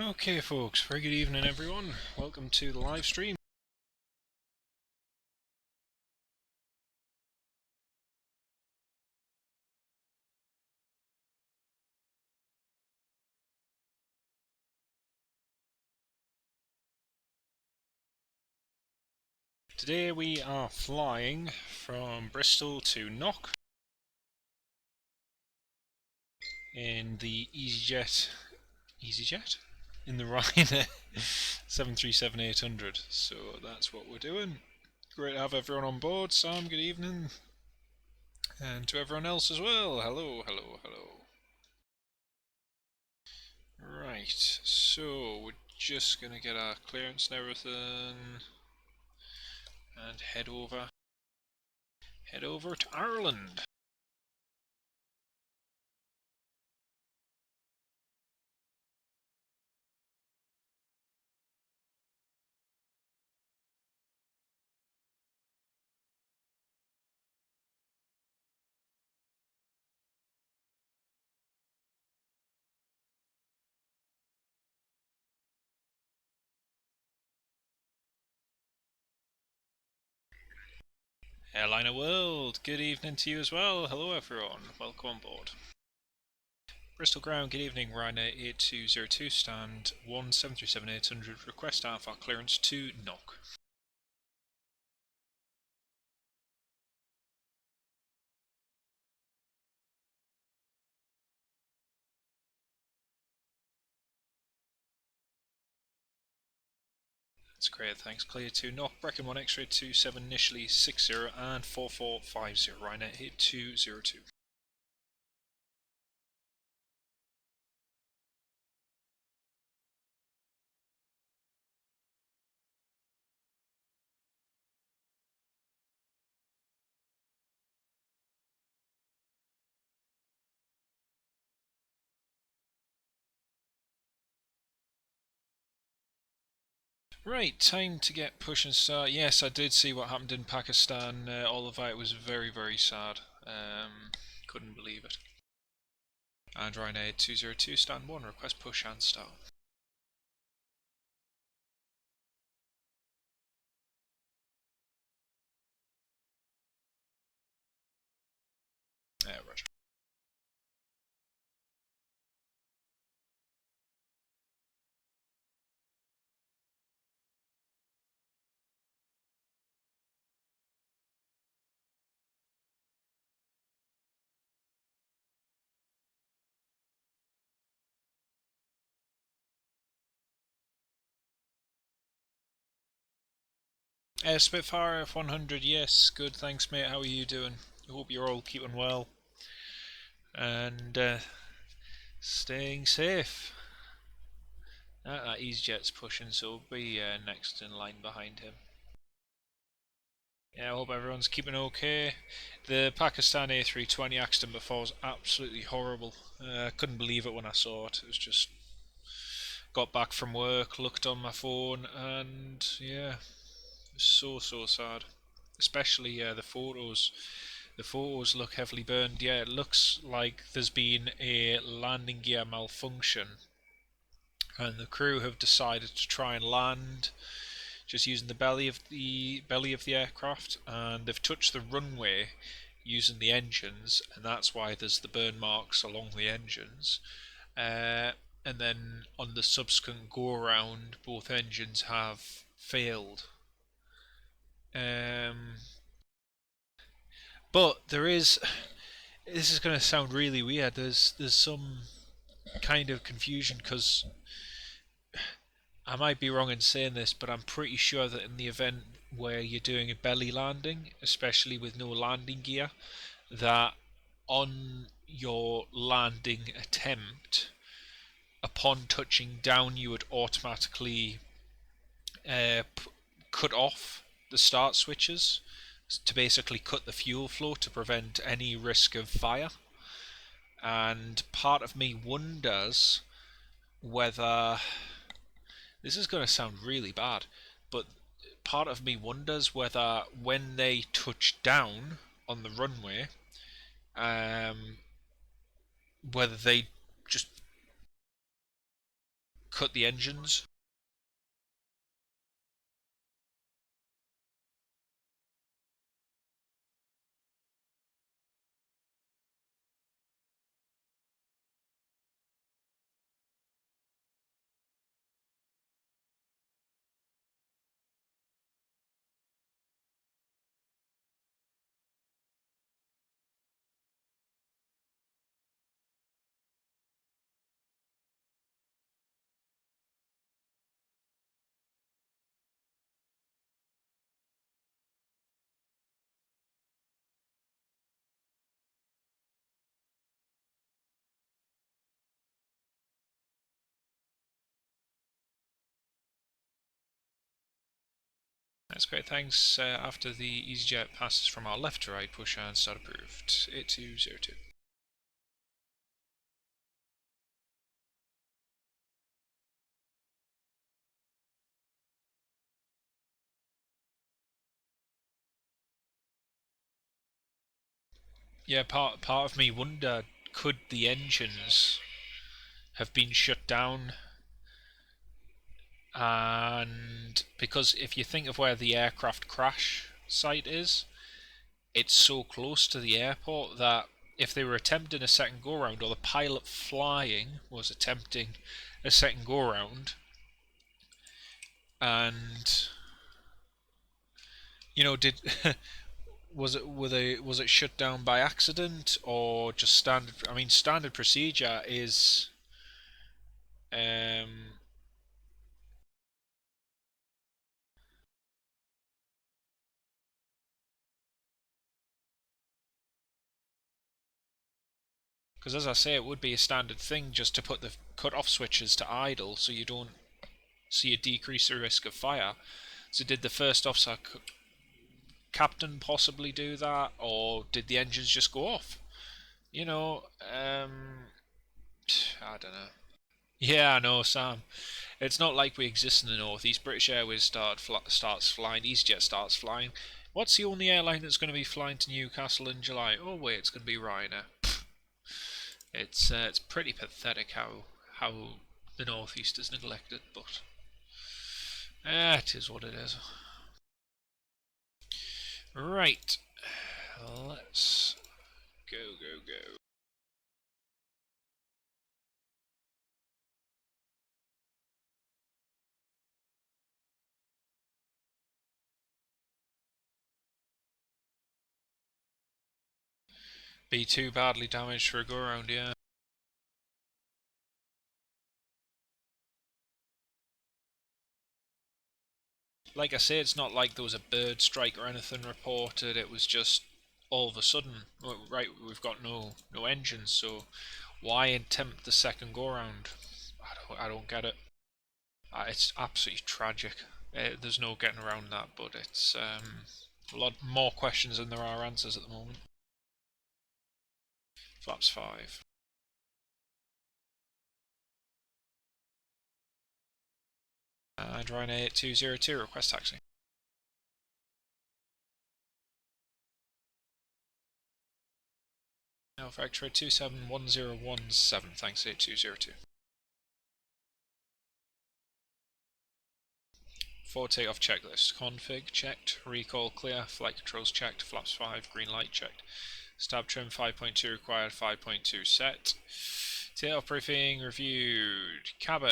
Okay folks, very good evening everyone. Welcome to the live stream. Today we are flying from Bristol to Knock in the EasyJet in the Ryanair 737-800. So that's what we're doing. Great to have everyone on board. Sam, good evening. And to everyone else as well. Hello, hello, hello. Right, so we're just gonna get our clearance and everything and head over to Ireland. Airliner World, good evening to you as well. Hello everyone, welcome on board. Bristol Ground, good evening. Ryanair 8202, stand 1737800, request alpha clearance to Knock. That's great, thanks. Clear to Knock, Brecon 1 X-ray 27, initially 60 and 4450, Ryanair 8202. Right, time to get push and start. Yes, I did see what happened in Pakistan. All of that was very, very sad. Couldn't believe it. And Ryanair 202, stand 1, request push and start. Roger. Spitfire F100, yes, good, thanks mate, how are you doing? I hope you're all keeping well and staying safe. That EasyJet's pushing, so we'll be next in line behind him. Yeah, I hope everyone's keeping okay. The Pakistan A320 accident before was absolutely horrible. I couldn't believe it when I saw it. It was just got back from work, looked on my phone, and yeah, it was so sad. Especially the photos. The photos look heavily burned. Yeah, it looks like there's been a landing gear malfunction, and the crew have decided to try and land just using the belly of the aircraft, and they've touched the runway using the engines, and that's why there's the burn marks along the engines. And then on the subsequent go around, both engines have failed. But there is. This is going to sound really weird. There's some kind of confusion because I might be wrong in saying this, but I'm pretty sure that in the event where you're doing a belly landing, especially with no landing gear, that on your landing attempt, upon touching down, you would automatically cut off the start switches to basically cut the fuel flow to prevent any risk of fire. And part of me wonders whether this is going to sound really bad, but part of me wonders whether when they touch down on the runway, whether they just cut the engines. That's great, thanks. After the EasyJet passes from our left to right, push and start approved. 8202. Yeah, part of me wondered, could the engines have been shut down? And because if you think of where the aircraft crash site is, it's so close to the airport that if they were attempting a second go round, or the pilot flying was attempting a second go round, and did was it shut down by accident or just standard? I mean, standard procedure is um because, as I say, it would be a standard thing just to put the cut-off switches to idle, so you decrease the risk of fire. So did the first officer captain possibly do that, or did the engines just go off? You know, I don't know. Yeah, I know, Sam. It's not like we exist in the northeast. British Airways starts flying. EasyJet starts flying. What's the only airline that's going to be flying to Newcastle in July? Oh wait, it's going to be Ryanair. It's pretty pathetic how the northeast is neglected, but it is what it is. Right, let's go. Be too badly damaged for a go around, yeah. Like I say, it's not like there was a bird strike or anything reported. It was just all of a sudden, right? We've got no engines, so why attempt the second go round? I don't get it. It's absolutely tragic. There's no getting around that, but it's a lot more questions than there are answers at the moment. Flaps 5. And Ryanair 8202, request taxi. Alpha X-ray 271017, thanks 8202. Forward takeoff checklist. Config checked, recall clear, flight controls checked, flaps 5, green light checked. Stab trim 5.2 required, 5.2 set. Takeoff briefing reviewed. Cabin.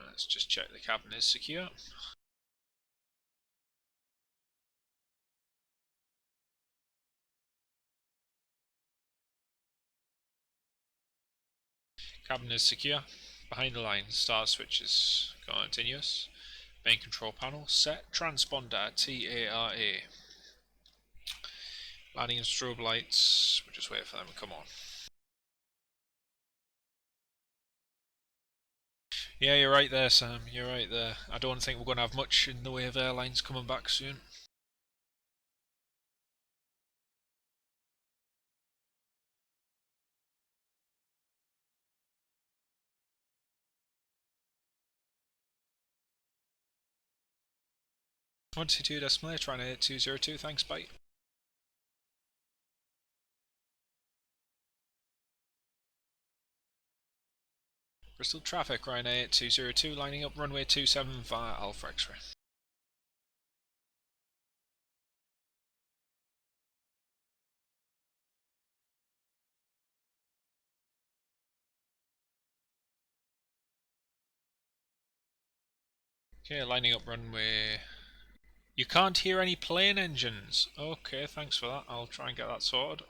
Let's just check the cabin is secure. Cabin is secure. Behind the line, star switches continuous. Main control panel set. Transponder TARA. Landing and strobe lights. We'll just wait for them to come on. Yeah, you're right there, Sam. You're right there. I don't think we're going to have much in the way of airlines coming back soon. One two two decimal, trying to hit 202. Thanks, bye. Bristol traffic, Ryanair 202, lining up runway 27 via Alpha X-ray. Okay, lining up runway... You can't hear any plane engines. Okay, thanks for that. I'll try and get that sorted.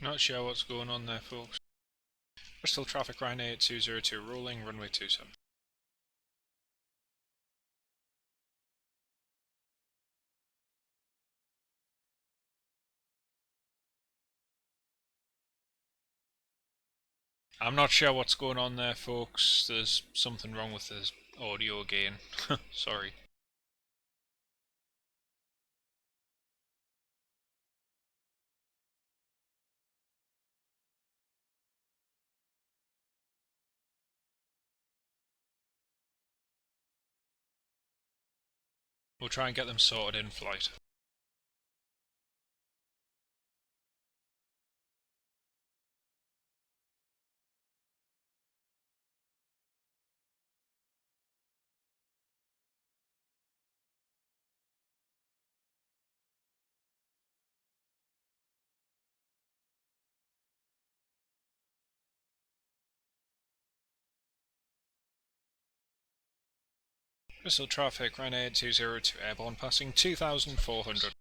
Not sure what's going on there, folks. Bristol traffic, Ryanair 202, rolling, runway 27. I'm not sure what's going on there, folks. There's something wrong with the audio again. Sorry. We'll try and get them sorted in flight. Bristol traffic, Ryanair 202, airborne passing 2,400.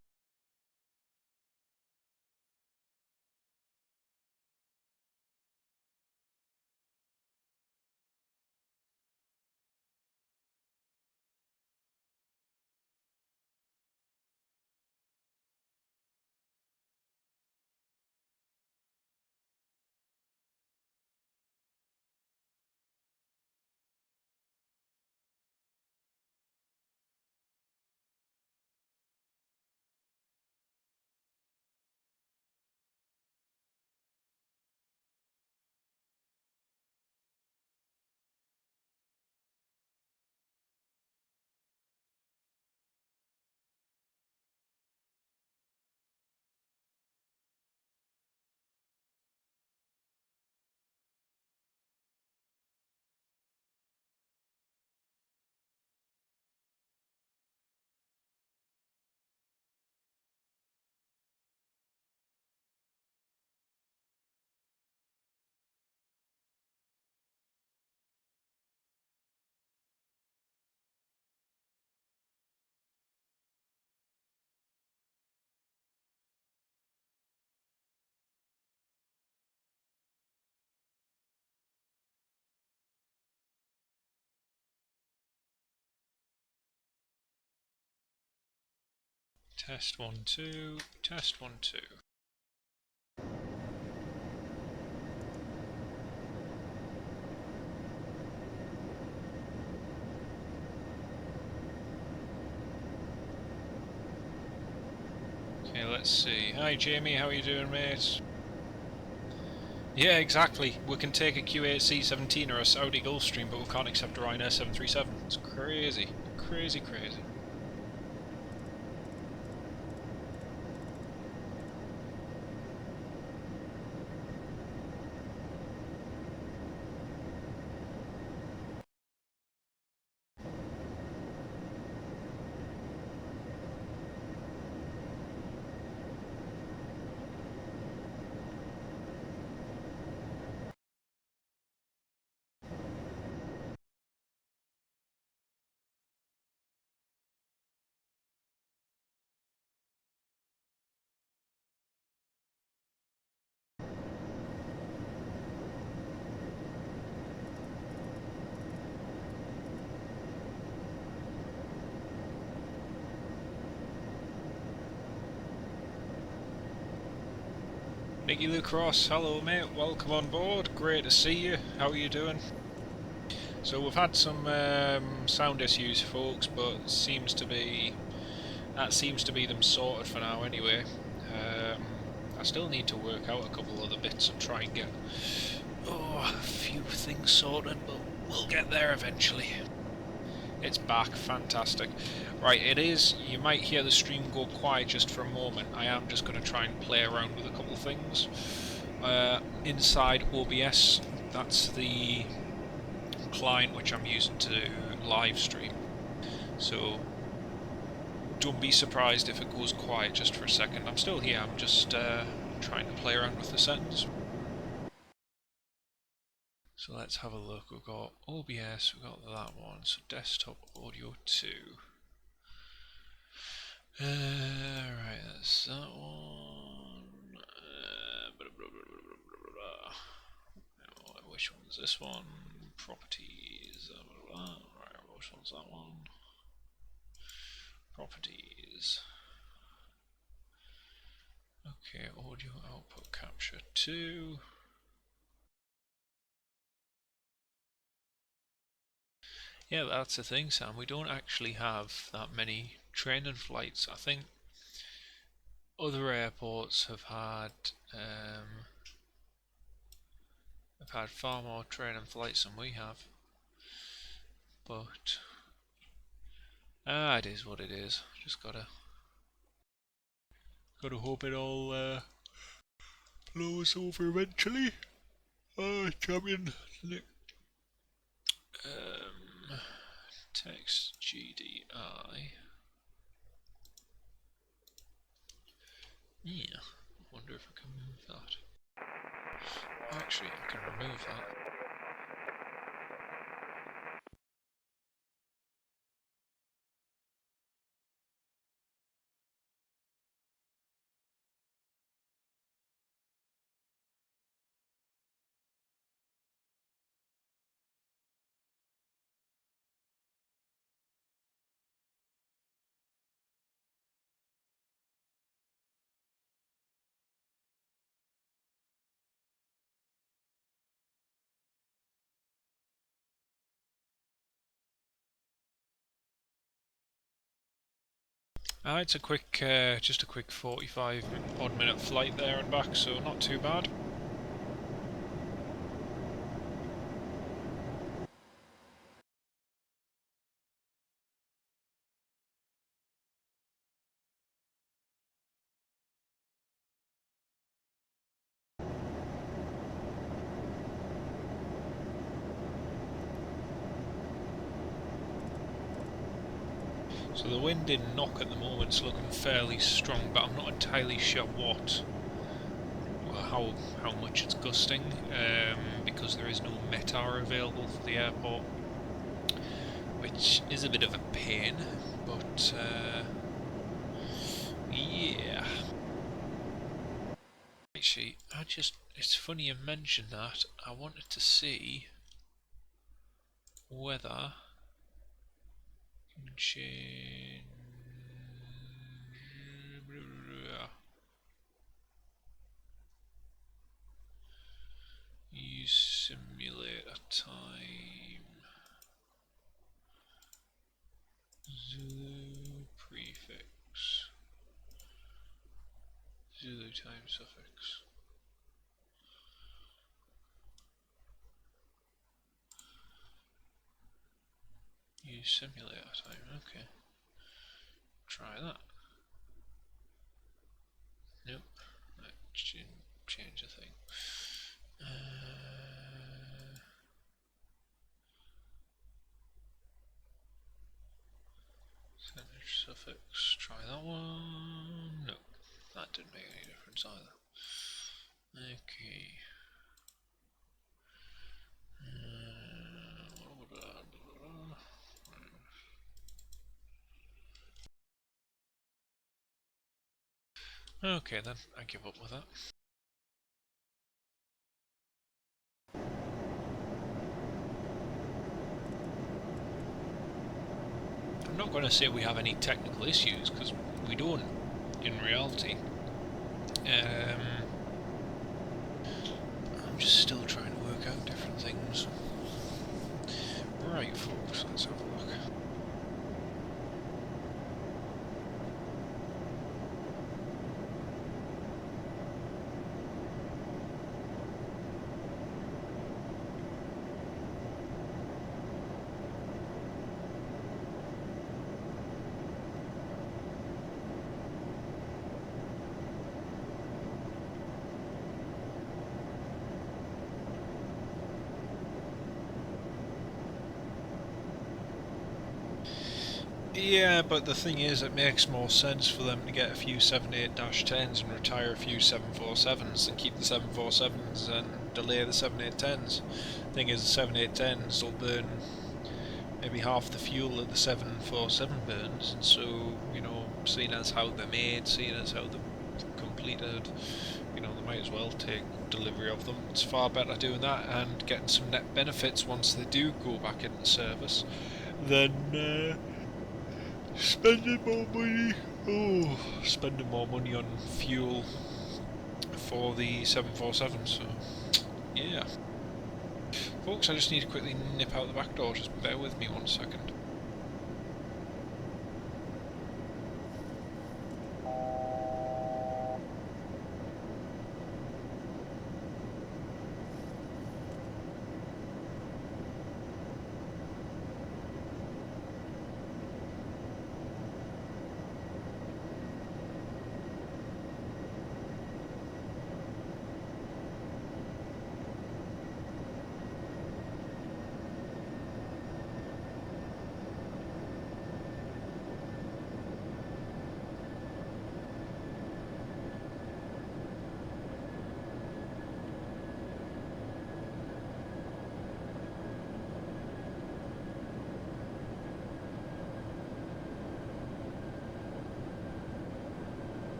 Test 1 2, test 1 2. Okay, let's see. Hi Jamie, how are you doing, mate? Yeah, exactly. We can take a Q8C17 or a Saudi Gulfstream, but we can't accept a Ryanair 737. It's crazy. Crazy, crazy. Nicky Lucross, hello mate, welcome on board, great to see you, how are you doing? So we've had some sound issues folks, but that seems to be them sorted for now anyway. I still need to work out a couple other bits and try and get a few things sorted, but we'll get there eventually. It's back, fantastic. Right, it is, you might hear the stream go quiet just for a moment. I am just going to try and play around with a couple of things. Inside OBS, that's the client which I'm using to live stream. So don't be surprised if it goes quiet just for a second. I'm still here, I'm just trying to play around with the settings. So let's have a look. We've got OBS, we've got that one, so desktop audio 2. Right, that's that one. Which one's this one? Properties. Right, which one's that one? Properties. Okay, audio output capture 2. Yeah, that's the thing, Sam. We don't actually have that many training flights. I think other airports have had far more training flights than we have. But it is what it is. Just gotta hope it all blows over eventually. Champion. Text GDI. Yeah. I wonder if I can move that. Actually, I can remove that. It's a quick, just a quick 45 odd minute flight there and back, so not too bad. So the wind in knock at the moment is looking fairly strong, but I'm not entirely sure how much it's gusting, because there is no METAR available for the airport, which is a bit of a pain, but yeah. Actually, it's funny you mentioned that. I wanted to see whether you can change. time suffix. Use simulator time, okay. Try that. Nope. That change the thing. Percentage suffix. Try that one. Nope. That didn't make any difference either. Okay. Okay then, I give up with that. I'm not going to say we have any technical issues, because we don't, in reality. I'm just still trying to work out different things. Right, folks, let's have a look. Yeah, but the thing is, it makes more sense for them to get a few 78-10s and retire a few 747s than keep the 747s and delay the 7810s. Thing is, the 7810s will burn maybe half the fuel that the 747 burns, and so, you know, seeing as how they're made, seeing as how they're completed, you know, they might as well take delivery of them. It's far better doing that and getting some net benefits once they do go back into service than spending more money on fuel for the 747. So yeah, folks, I just need to quickly nip out the back door. Just bear with me 1 second.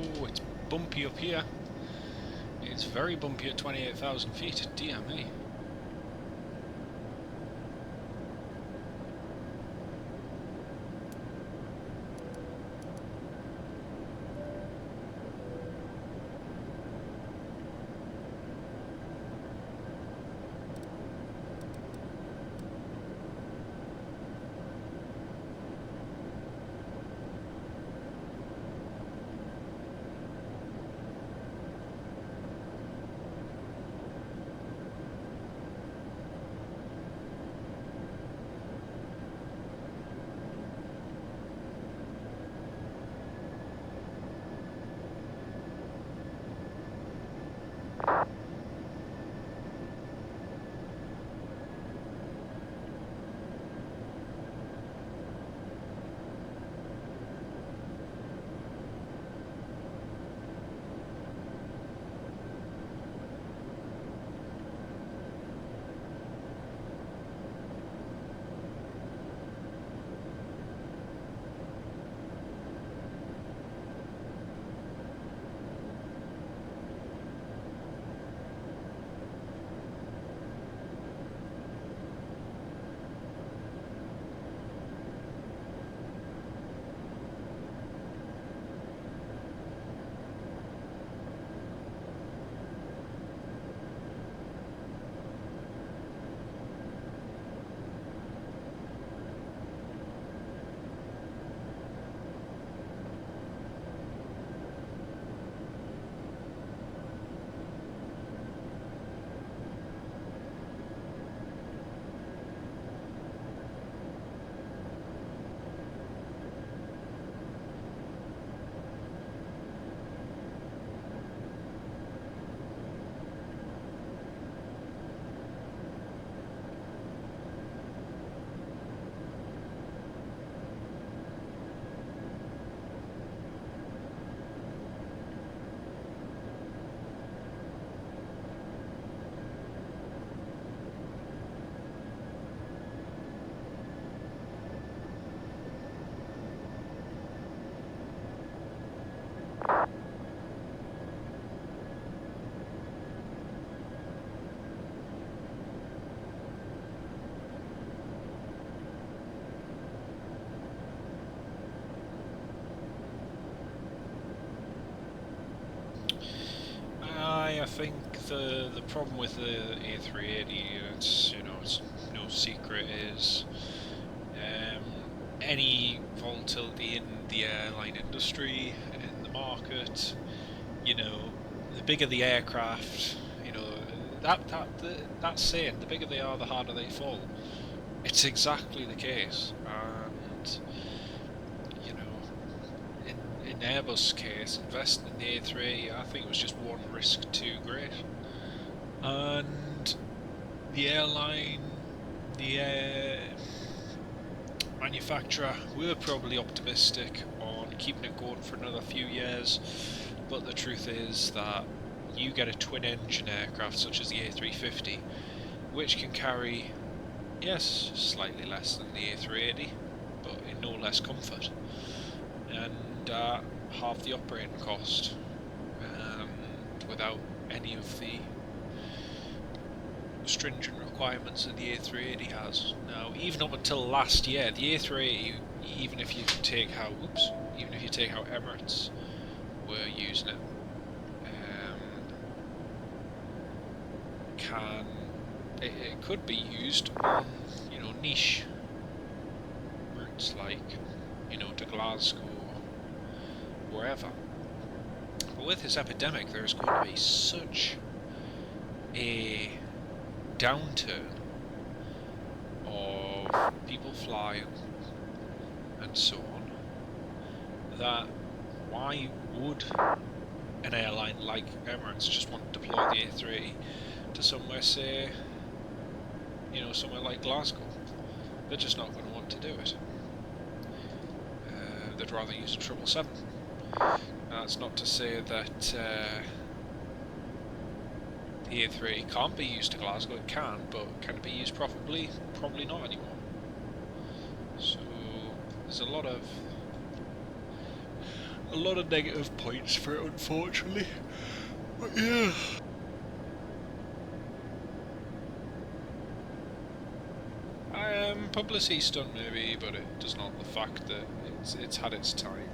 Oh, it's bumpy up here. It's very bumpy at 28,000 feet, dear me. the problem with the A380, it's it's no secret, is any volatility in the airline industry, in the market. The bigger the aircraft, that saying, the bigger they are, the harder they fall. It's exactly the case, and in Airbus' case, investing in the A380, I think it was just one risk too great, and the airline, the manufacturer, were probably optimistic on keeping it going for another few years, but the truth is that you get a twin-engine aircraft such as the A350, which can carry, yes, slightly less than the A380, but in no less comfort, and half the operating cost, and without any of the stringent requirements that the A380 has. Now, even up until last year, the A380, even if you take how Emirates were using it, it could be used on niche routes like to Glasgow or wherever. But with this epidemic, there's going to be such a downturn of people flying and so on, that why would an airline like Emirates just want to deploy the A380 to somewhere, say, somewhere like Glasgow? They're just not going to want to do it. They'd rather use a 777. That's not to say that the A380 can't be used to Glasgow. It can, but can it be used profitably? Probably not anymore. So there's a lot of negative points for it, unfortunately. But yeah. Publicity stunt maybe, but it does not the fact that it's had its time.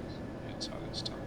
It's had its time.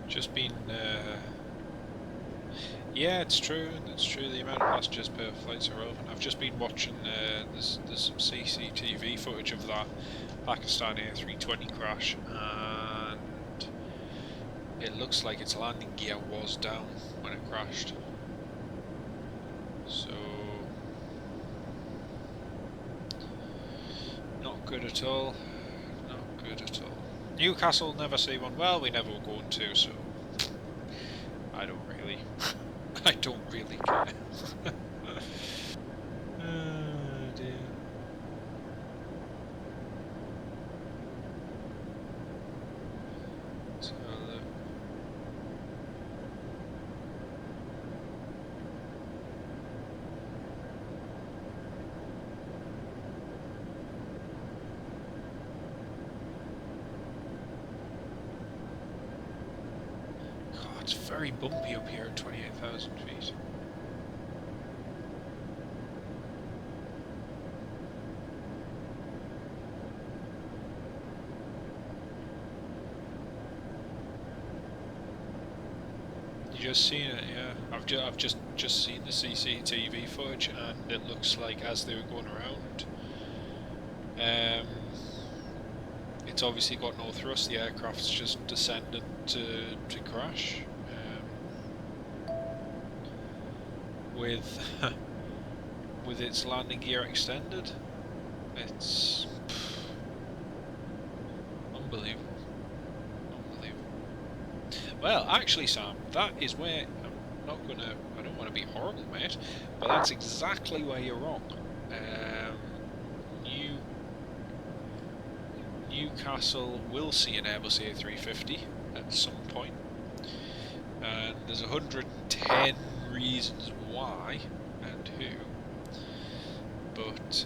Just been, yeah, it's true. It's true. The amount of passengers per flights are over. I've just been watching. There's some CCTV footage of that Pakistan A320 crash, and it looks like its landing gear was down when it crashed. So not good at all. Not good at all. Newcastle, never see one. Well, we never were going to, so I don't really, I don't really care. Oh dear. So God, it's very bumpy up here at 28,000 feet. You just seen it, yeah. I've just seen the CCTV footage, and it looks like as they were going around, it's obviously got no thrust. The aircraft's just descended to crash. With with its landing gear extended, it's unbelievable. Well, actually, Sam, that is where I don't want to be horrible, mate, but that's exactly where you're wrong. Newcastle will see an Airbus A350 at some point, and there's 110 reasons why and who, but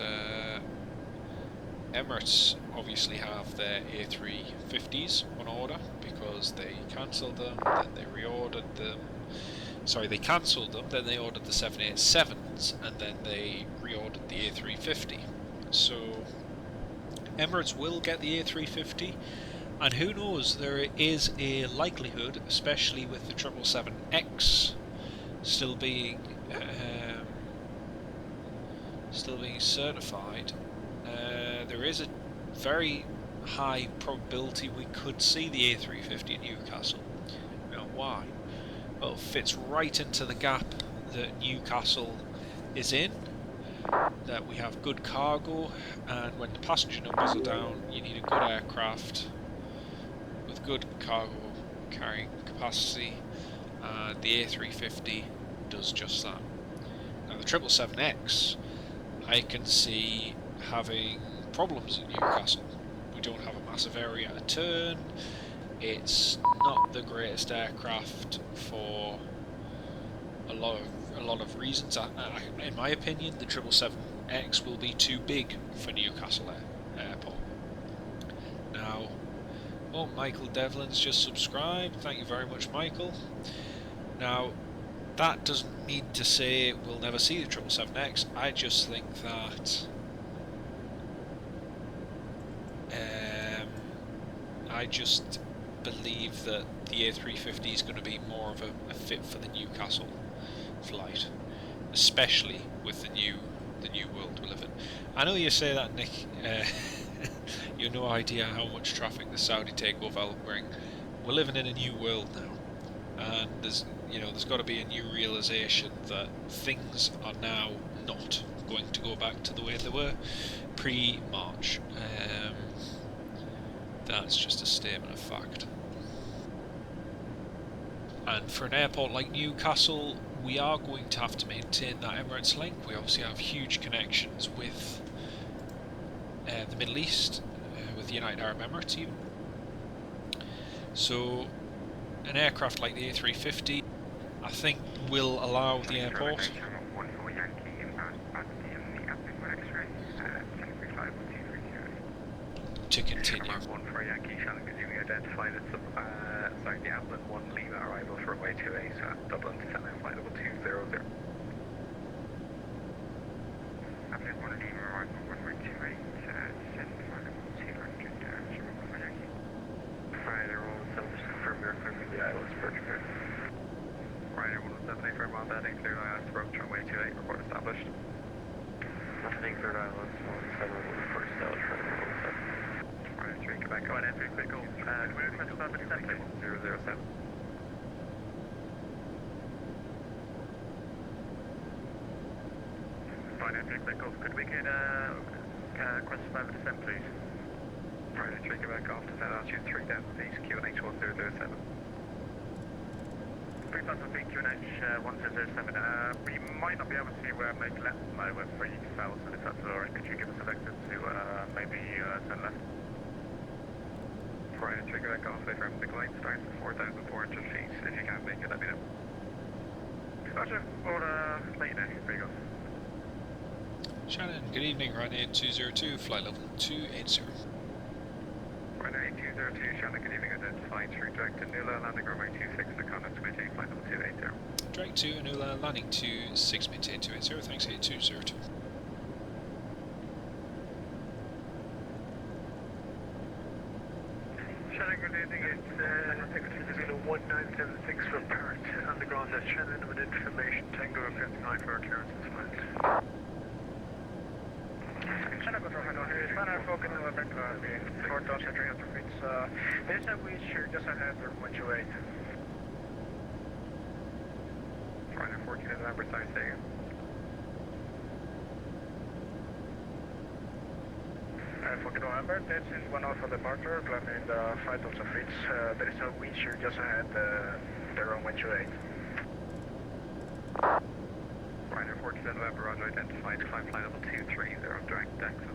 Emirates obviously have their A350s on order because they cancelled them, then they reordered them. Sorry, they cancelled them, then they ordered the 787s, and then they reordered the A350. So Emirates will get the A350, and who knows, there is a likelihood, especially with the 777X still being certified, there is a very high probability we could see the A350 in Newcastle. Now, why? Well, it fits right into the gap that Newcastle is in, that we have good cargo, and when the passenger numbers are down, you need a good aircraft with good cargo carrying capacity, and the A350 does just that. Now, the 777X, I can see having problems in Newcastle. We don't have a massive area to turn. It's not the greatest aircraft for a lot of reasons. In my opinion, the 777X will be too big for Newcastle Airport. Now, oh, Michael Devlin's just subscribed. Thank you very much, Michael. Now, that doesn't mean to say we'll never see the 777X. I just think that I just believe that the A350 is going to be more of a fit for the Newcastle flight, especially with the new world we live in. I know you say that, Nick. You have no idea how much traffic the Saudi takeover will bring. We're living in a new world now, and there's got to be a new realization that things are now not going to go back to the way they were pre-March. That's just a statement of fact. And for an airport like Newcastle, we are going to have to maintain that Emirates link. We obviously have huge connections with the Middle East, with the United Arab Emirates even. So an aircraft like the A350, I think, will allow the airport to continue. One for Yankee, Shannon, could you identify that the ambulance 1 Lima arrival for runway 28, Dublin to 10 flight level 200. Ambulance 1 Lima arrival runway 28, descend flight level 200, for Yankee. Ryanair 117, just confirm your clearance the ILS purchase. Ryanair 117, firm on that, clear ILS approach runway 28, report established. Nothing cleared ILS 17, report established, runway 17. Quebec, go on entry, quick go. Can we request about the template? 007. Fine entry, quick go. Could we get request about the descent, please? Friday 3, get back off, descend altitude 3000 feet, QNH 1007. 3000 feet, QNH 1007. We might not be able to make left now with 3000, if that's alright. Could you give us a vector to maybe turn left? Friday 3, get back off, later on the glide starts at 4,400 feet. If you can't make it, let me know. Roger, or let you know, there you go. Shannon, good evening, Ryanair 202, flight level 280. Ryanair 202, Shannon, good evening, identified through direct to Nula, landing runway 26, the contact maintain flight level 280. Direct to Anula, landing 26, maintain 280, thanks 8202. Shannon, good evening, it's X-Zulu 1976 for Parrot, underground at Shannon with information, Tango requesting high for our clearance and flight. Shannon, good morning, here is Ryanair Falcon 11, 4,300 feet. There's a wind shear just ahead of 128. Ryanair 14 in November, size taken. Falcon November, that's in 1 alpha departure, climbing 5,000 feet. There is a wind shear just ahead, the runway 28. Ryanair 14 in November, roger, identified, climb flight level 230, direct exit.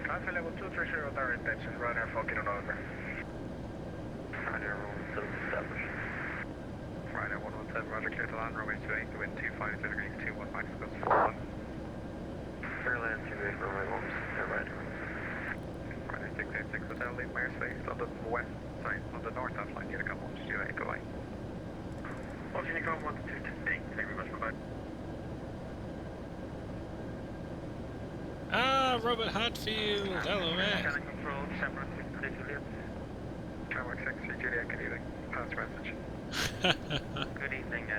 Climb flight level 230, direct exit, Ryanair Falcon November. Ryanair 117 established. Ryanair 117, roger, clear to land, runway 28, the wind 250 degrees, 21 max, goes 41. Fairland 28, runway 1, right. Ryanair 686 Hotel, leave airspace on the west, sorry, on the north outline, you to come 128, goodbye. Well, can you come 128, thank you very much, bye-bye. Ah, Robert Hadfield, hello mate. Scanning control, Shamrock 6 Juliet. Shamrock 6 Juliet, good evening. Pass message. Good evening,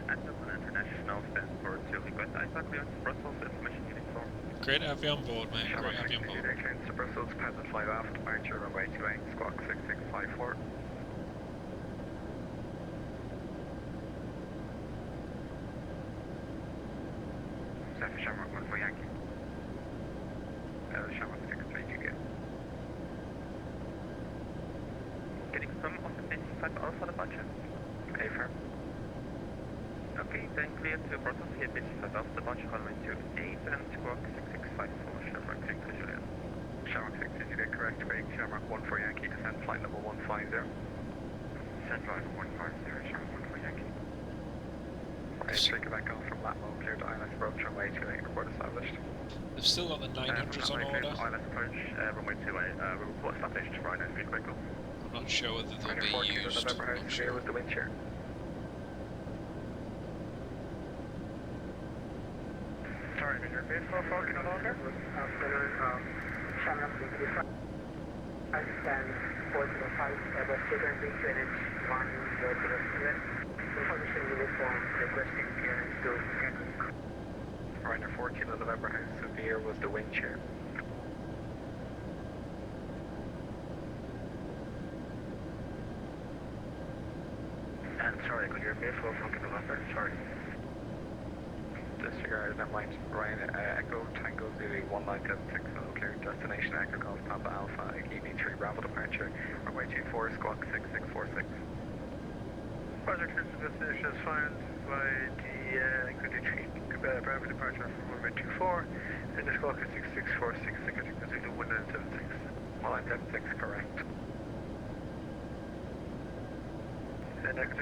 Anderson International stands for Julie Good. I thought we were to Brussels, information unit 4. Great to have you on board, mate, great to have you on board. Juliet, to Brussels, Passenger flight off, departure, runway 28, squawk 6654. Set for Shamrock 1 for Yankee. Shamrock 63 Juliet. Getting some of the 55 Alpha departure. A firm. Okay, then clear to Brussels here, 55 Alpha departure, runway 28 and squawk 6654, Shamrock 6 Juliet. Shamrock 6 Juliet, correct, wait, Shamrock 1 for Yankee, descend flight level 150. Descend flight level 150, Shamrock 1 for Yankee. Okay, take it back off from Latmo, clear to ILS approach, runway 28, report established. They've still got the 900s on order. ILS approach, runway 28, we report established, Ryanair feed quickly. I'm not sure whether they'll be used, I'm not sure. With the wind shear. Sorry, Major, base for Falcon no longer? Shamrock 65. I stand 405, Airbus Chicken Beach, NH 1007. Information uniform requesting clearance to Gatwick. Ryanair 14 on November, how severe was the wind shear? And sorry, could you repeat for Falcon November? Sorry. Disregard, never mind. Ryan, Echo Tango Zulu 1976, clear destination Echo Golf Papa Alpha, EV 3 Bravo departure, runway 24, squawk 6646. Roger, clear to destination is found by the Echo Bravo departure from runway 24, and the squawk is 6646, Echo Zulu 1976. 1976, correct. And Echo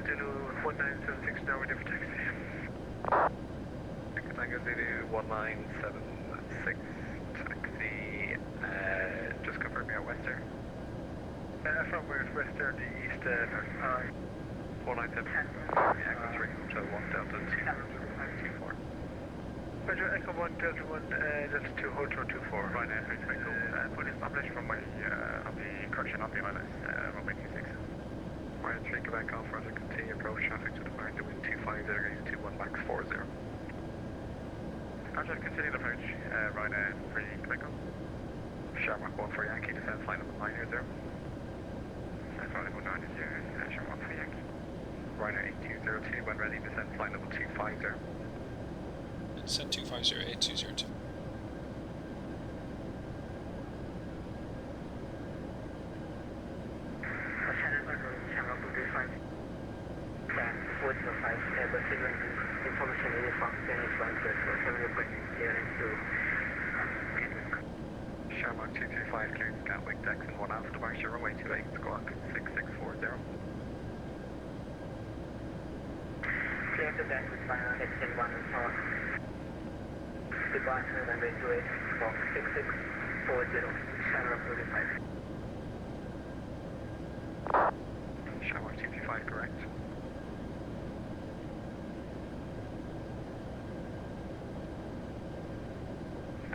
Zulu 1976 now ready for taxi. Tango Zulu 1976, taxi, just confirm you're at Western. From where's Western, the east, 497, Echo 3, Hotel 1, Delta 2, 24. Roger, Echo 1, Delta 1, Delta 2, Hotel 24. Right now, fully established from my, on the correction on the ILS, runway 26. Right, 3, go back off, Roger, continue approach traffic to the mark, wind 250 degrees, 21 max 40. Roger, continue the approach, Ryanair 3, Quebec. Shamrock 1 for Yankee, descend flight number 900. Descend flight number 900, Shamrock 1 for Yankee. Ryanair 8202, when ready, descend flight number 250. Send 250 8202. Requesting information uniform Spanish flight for 7 requesting clearance to Shamrock 225 clearance Gatwick, Dex and 1 Alpha departure, runway 28, squawk 6640. clear to Dex with final exit 1 and 4. Departure runway 28, squawk 6640, Shamrock 25. Shamrock 225 correct.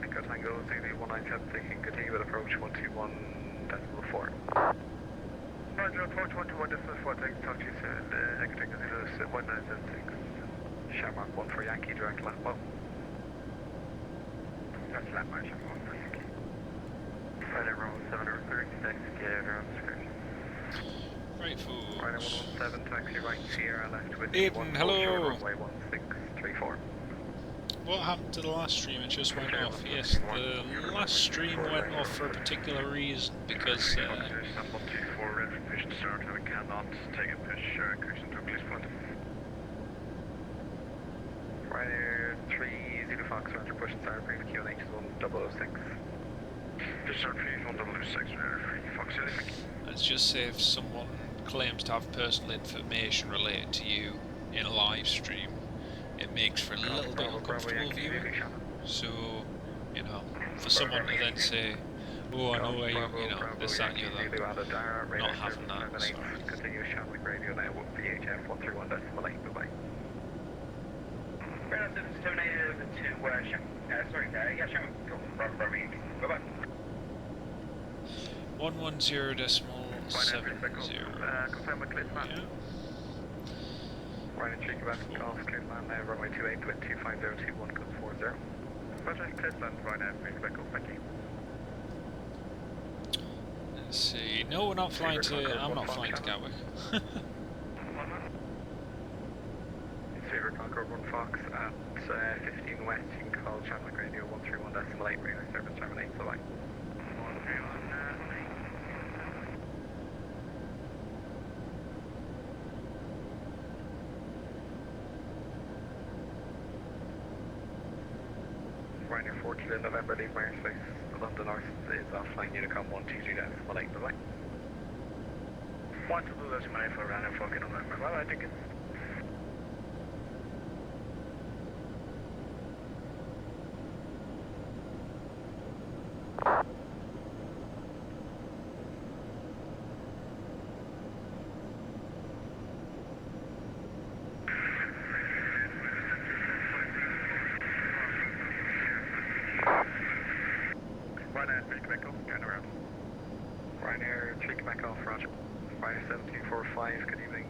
Echo Tango, Zulu 197, can continue with approach 121.4. Roger, approach 121.4, thanks, talk to you soon. Echo Tango, Zulu 1976. Shamrock 1 for Yankee, direct left bow. That's left line, Shamrock 1 for Yankee. Friday, Roll 736, get around screen. Right foot. Friday 117, taxi right, Sierra left with Aiden, hello. runway 1634. What happened to the last stream? It just went off. Yes, the last stream went off for a particular reason because. Start and cannot take a push correction to police point. Ryanair 3 Zulu Fox, Roger, push and start, brief QNH is 1006. Start please 1006, Ryanair 3 Fox, Let's just say if someone claims to have personal information related to you in a live stream, it makes for a little bit uncomfortable viewing. So, you know, for someone to then say, oh, I know where you know, this, that, and the other, not having that, sorry. Continue Shamrock Radio now, VHF 131.8, bye-bye. Ground 778 over to, Shamrock, bye-bye. 110.70. Confirm with clear man. Yeah. Ryanair 3 Quebec, Golf, clear man now, runway 28, with 25021, comes 40. Roger, clear land, Ryanair 3 Quebec, Golf, thank you. Let's see. No, we're not flying to. I'm not flying to Gatwick. Sabre Concord 1 Fox at 15 West, you can call Shamrock Radio 131.8, radar service terminate, bye-bye. 131.8. Ryanair 4 Kilo November, leave my airspace. London North is offline, Unicom 123.8, bye-bye. 122.8 for Ryanair 4 Kilo November, bye-bye, thank you. Ryanair 3 Quebec Golf, turn around. Ryanair 3 Quebec Golf, roger. Ryanair 7245, good evening.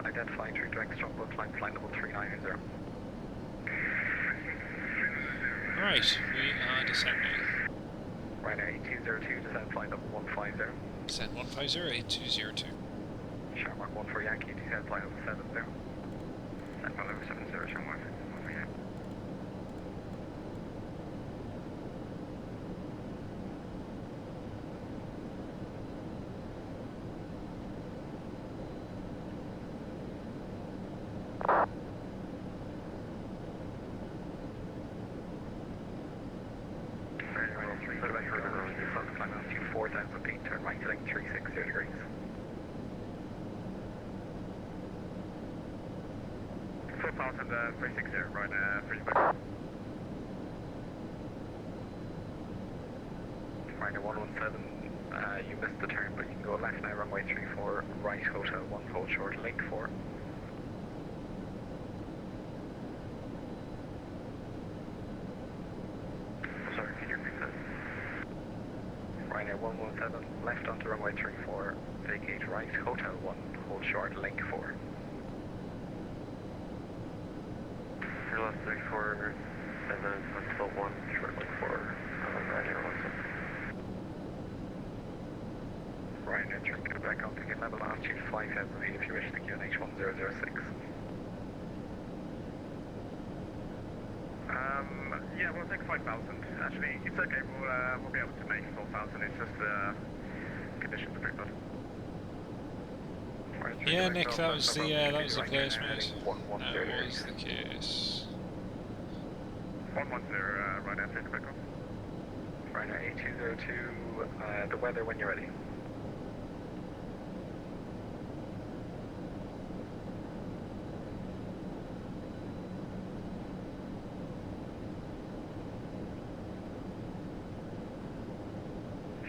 Identify true direct strongbow, climb flight level 390. Right, we are descending. Ryanair 8202, descend flight level 150. Descend 150, 8202. Shamrock 1 for Yankee, descend flight level 70. Descend flight level 70, Shamrock 1 for Yankee. Turn right heading 360 degrees. Full pass and 360, right, 3 back. Ryanair 117, you missed the turn, but you can go left now, runway 34, right, hotel 1, hold short, link 4. Sorry, can you repeat that? Ryanair 117, left onto runway 34, vacate right, hotel 1, hold short, link 4. Your last 34, and then until 1, short link 4, Ryanair 17. Ryanair 3 Quebec on ticket level, altitude 5,000 feet if you wish to QNH 1006. Yeah, we'll take 5,000. Actually, it's okay. We'll be able to make 4,000. It's just conditions a bit good. Yeah, Nick, that was the place, mate. That was the case. 110, Ryanair, take back off. Ryanair 8202, the weather when you're ready.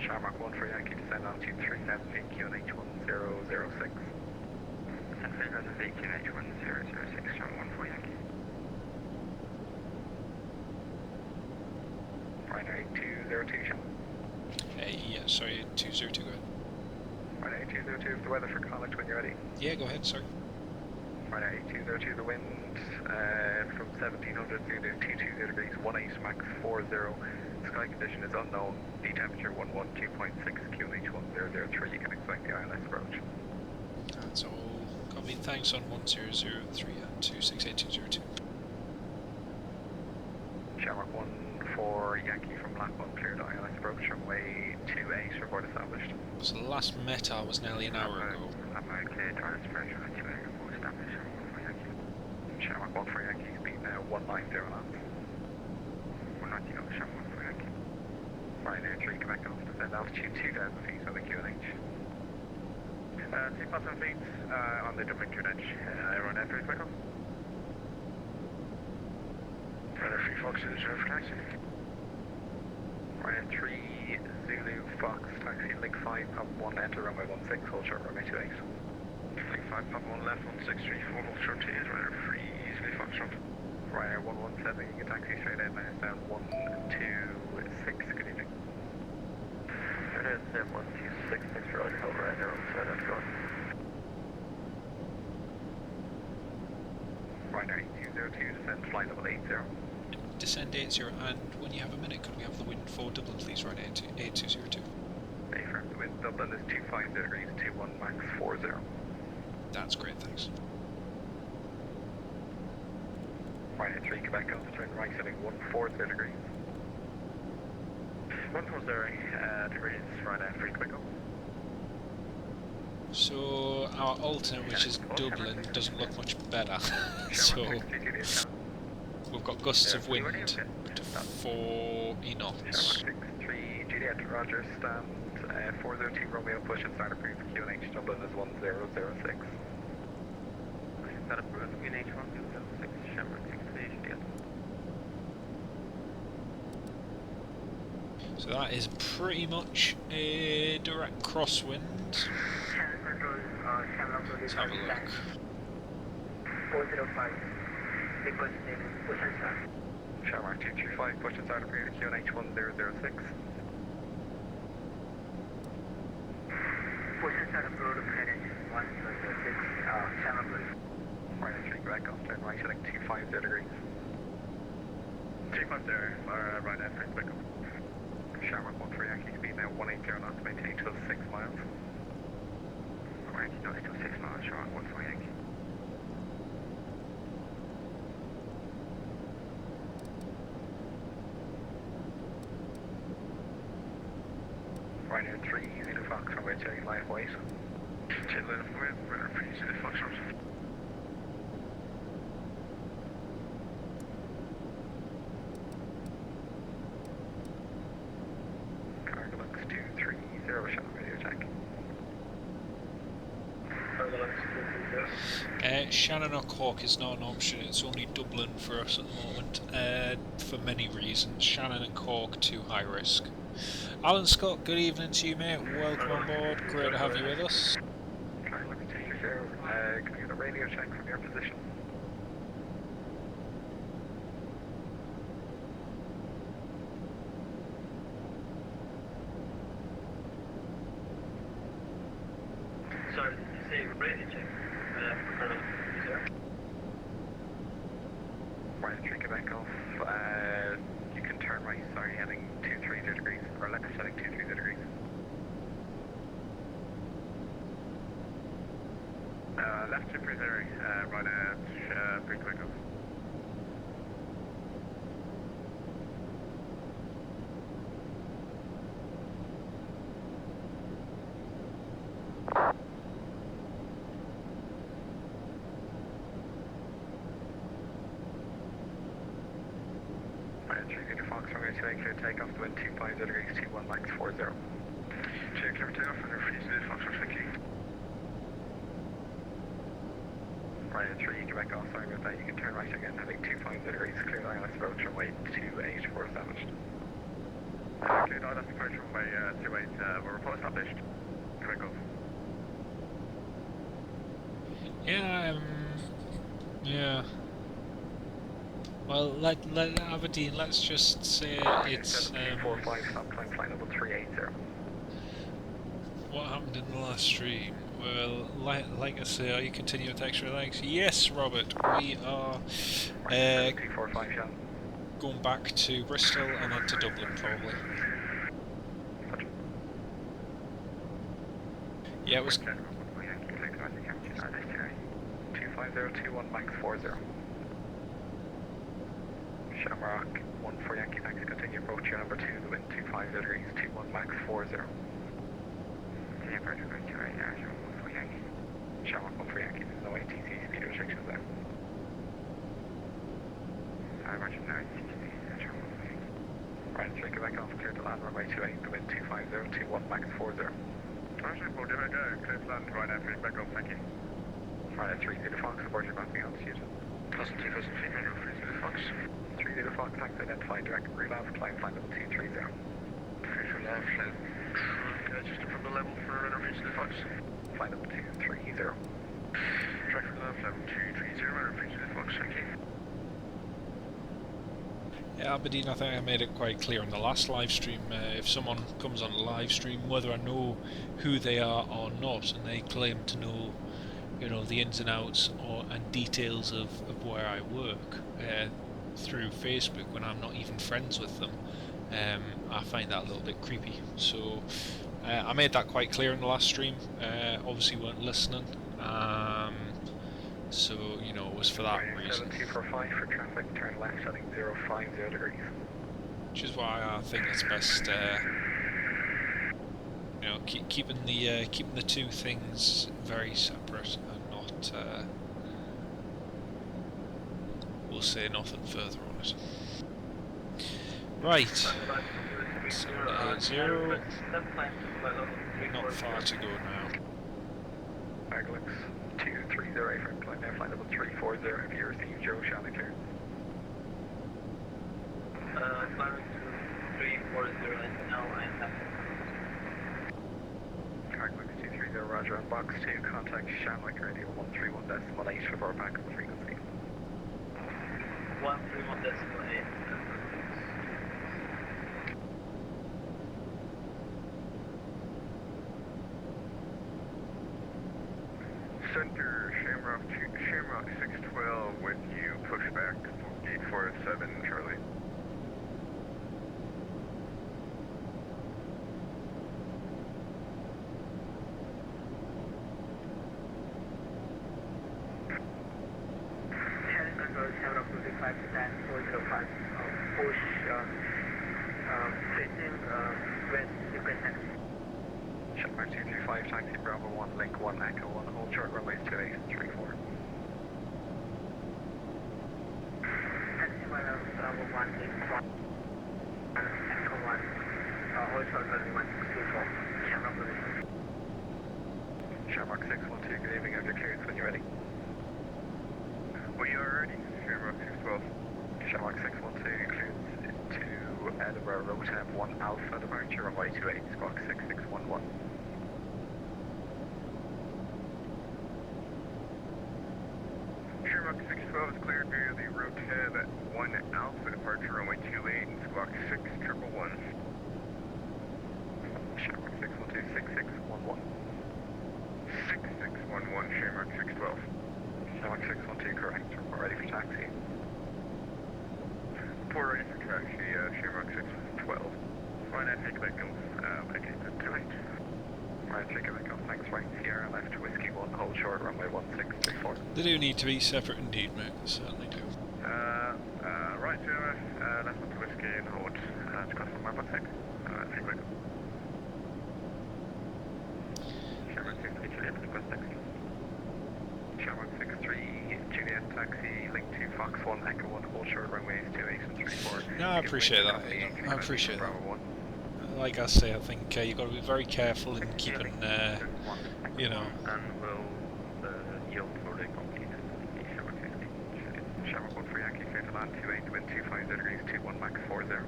Shamrock 1 for Yankee, descend altitude 3000 feet, QNH 1006. Descend 3000 feet, QNH 1006, Shamrock 1 for Yankee. Ryanair 8202, Shamrock. Yeah, sorry, 202, go ahead. Ryanair 8202, the weather for Connacht when you're ready. Yeah, go ahead, sorry. Ryanair 8202, the wind from 1700 Zulu 220 degrees, 18 max 40. Sky condition is unknown. The temperature 112.6, QNH 1003. You can expect the ILS approach. That's all. Copy. Thanks on 1003 and 268202. Shamrock 1 for Yankee from Lap 1, cleared ILS approach runway 28, report established. So the last META was nearly an hour ago. I'm cleared, ILS approach runway 28, report established, Shamrock 1 for Yankee. Shamrock 1 for Yankee, speed now 190 knots. 190 knots, Shamrock 1 for Yankee. Ryanair 3, Quebec off, descend altitude 2000 feet on the QNH. 2000 feet on the Dublin QNH, Ryanair 3, Quebec off. Ryanair 3, Fox, reserve for taxi. Ryanair 3, Zulu, Fox, taxi, link 5, pop 1, enter runway 16, hold short runway 28. Link 5, pop 1 left, 1634, hold short 2, Ryanair 3, Zulu, Fox front. Ryanair 117, you can taxi straight in, minus down 126, good evening. Ryanair 126, thanks for all your help, Ryanair 17, let's go. Ryanair 8202, descend flight level 80. Descend 80, and when you have a minute, could we have the wind for Dublin, please? Right, 8202. Affirm, the wind Dublin is 250 degrees, 21 max 40. That's great, thanks. Ryanair 3, Quebec off, turn right, setting 140 degrees. 140 degrees, Ryanair 3, Quebec off. So our alternate, which is Dublin, doesn't look much better. So we've got gusts of wind to 40 knots. Shamrock 6-3, Juliet, Roger, stand 402 Romeo, push and start approved, QNH Dublin is 1006. Start approved, QNH 1006, Shamrock 6-3, Juliet. So that is pretty much a direct crosswind. Let's have a look. 405, requesting push and start. Shamrock 225, push and start approved, QNH 1006. Push and start approved, QNH 1006, Shamrock 1. Ryanair 3, Quebec off, turn right, setting 250 degrees. 350, Ryanair 3, Quebec off. Shamrock 1 for Yankee, speed now 180 knots, maintain till 6 miles. Yankee, not till 6 miles, Shamrock 1 for Yankee. Ryanair 3, Zulu Fox, runway 2, live weight. Jet line of wind, Ryanair 3, Zulu Fox front. Cargolux 230, Shannon radio check. Shannon or Cork is not an option, it's only Dublin for us at the moment, for many reasons. Shannon and Cork, too high risk. Alan Scott, good evening to you, mate. Welcome on board, great to have you with us. Cargolux 230, can you get a radio check from your position? Sorry, did you say radio check? Ryanair 3, Quebec off, you can turn right, sorry, heading 230 degrees, or left heading 230 degrees. Left 230, Ryanair 3, Quebec off. 3 Zulu Fox, runway 28, clear takeoff, the wind 250 degrees, 21 max 40. Clear for takeoff, runway 3 Zulu Fox, thank you. Ryanair 3, you can back off, sorry about that, you can turn right again, heading 250 degrees, clear ILS approach, runway 28 for established. Cleared ILS approach, runway 28, we're report established. Correct off. Yeah, yeah. Well, let Aberdeen. Let's just say it's 7245, stop climb, flight level 380. what happened in the last stream. Well, like I say, are you continue with extra legs? Yes, Robert. We are 7245, Sean. going back to Bristol and then to Dublin probably. Yeah, it was. 25021 max 40. Shamrock 1 for Yankee, thanks, continue approach your number 2, the wind 250 degrees, 21 max 40. Continue approach, runway 28, Shamrock 1 for Yankee. Shamrock 1 for Yankee, there's no ATC speed restrictions there. Roger, no ATC speed, Shamrock 1 for Yankee. Right, 3, Quebec off, clear to land, runway 28, the wind 250, 21 max 40. Roger, we'll do it, go, clear to land, Ryanair 3, back off, thank you. Ryanair 3, Zeta Fox, aboard your mapping altitude. Custom 2 feet, manual 3 Zulu Fox. 3 Zeta Fox, thanks, identify direct route of climb, flight level 230. Official left, just from the level for runner 3 Zulu Fox. Flight level 230. Track from the left, level 230, runner 3 Zulu Fox, thank you. Yeah, Aberdeen, I think I made it quite clear in the last live stream. If someone comes on a live stream, whether I know who they are or not, and they claim to know, you know, the ins and outs and details of where I work through Facebook when I'm not even friends with them, I find that a little bit creepy. So I made that quite clear in the last stream. Obviously weren't listening. So, you know, it was for that reason. 7245 for traffic, turn left heading 050 degrees. Which is why I think it's best, you know, keeping the two things very separate and not. We'll say nothing further on it. Right. 780. Not far to go now. Maglux 230 for climb now, flight level 340, have you received Joe Shannon clear? Climbing to 340 and now I have. Maglux 230, roger, on box 2, contact Shamrock Radio 131.8 for our backup frequency. 131.8. Center, Shamrock 612 with you, push back, gate 47, Charlie. Channel control Shamrock 25 stand 405. Push facing west, you can send. Shamrock 225, taxi Bravo 1, link 1, Echo 1, hold short runways 2834. Taxi Bravo 1, link 1, Echo 1, hold short runway 1624. Shamrock position. Shamrock 612, good evening, have your clearance when you're ready. We are ready, Shamrock 612. Shamrock 612, clearance to Edinburgh, road temp 1 Alpha, departure runway 28, squawk 6611. Shamrock 612 is cleared via the road tab at 1 Alpha, departure runway 28, squawk 6111. Shamrock 612, 6611. 6611, Shamrock 612. Shamrock 612, correct, we're ready for taxi. We're ready for taxi, Shamrock 612. Ryanair, take back no, okay, good, 28. Right, take it back up, thanks, right, Sierra left, Whiskey 1, hold short, runway 1634. They do need to be separate indeed, mate. They certainly do. Right, Sierra, left to Whiskey and hold, to confirm my take back up. Shamrock 6 Juliet, request taxi. Shamrock 63 Juliet, taxi, link to Fox 1, Echo 1, hold short runways 28 and 34. No, I appreciate that. I appreciate that. Like I say, I think you've got to be very careful in keeping, you know. And will yield for the completed Shamrock 50. Shamrock 1 for Yankee, clear to land 28, wind 250 degrees, 21 max 40. Clear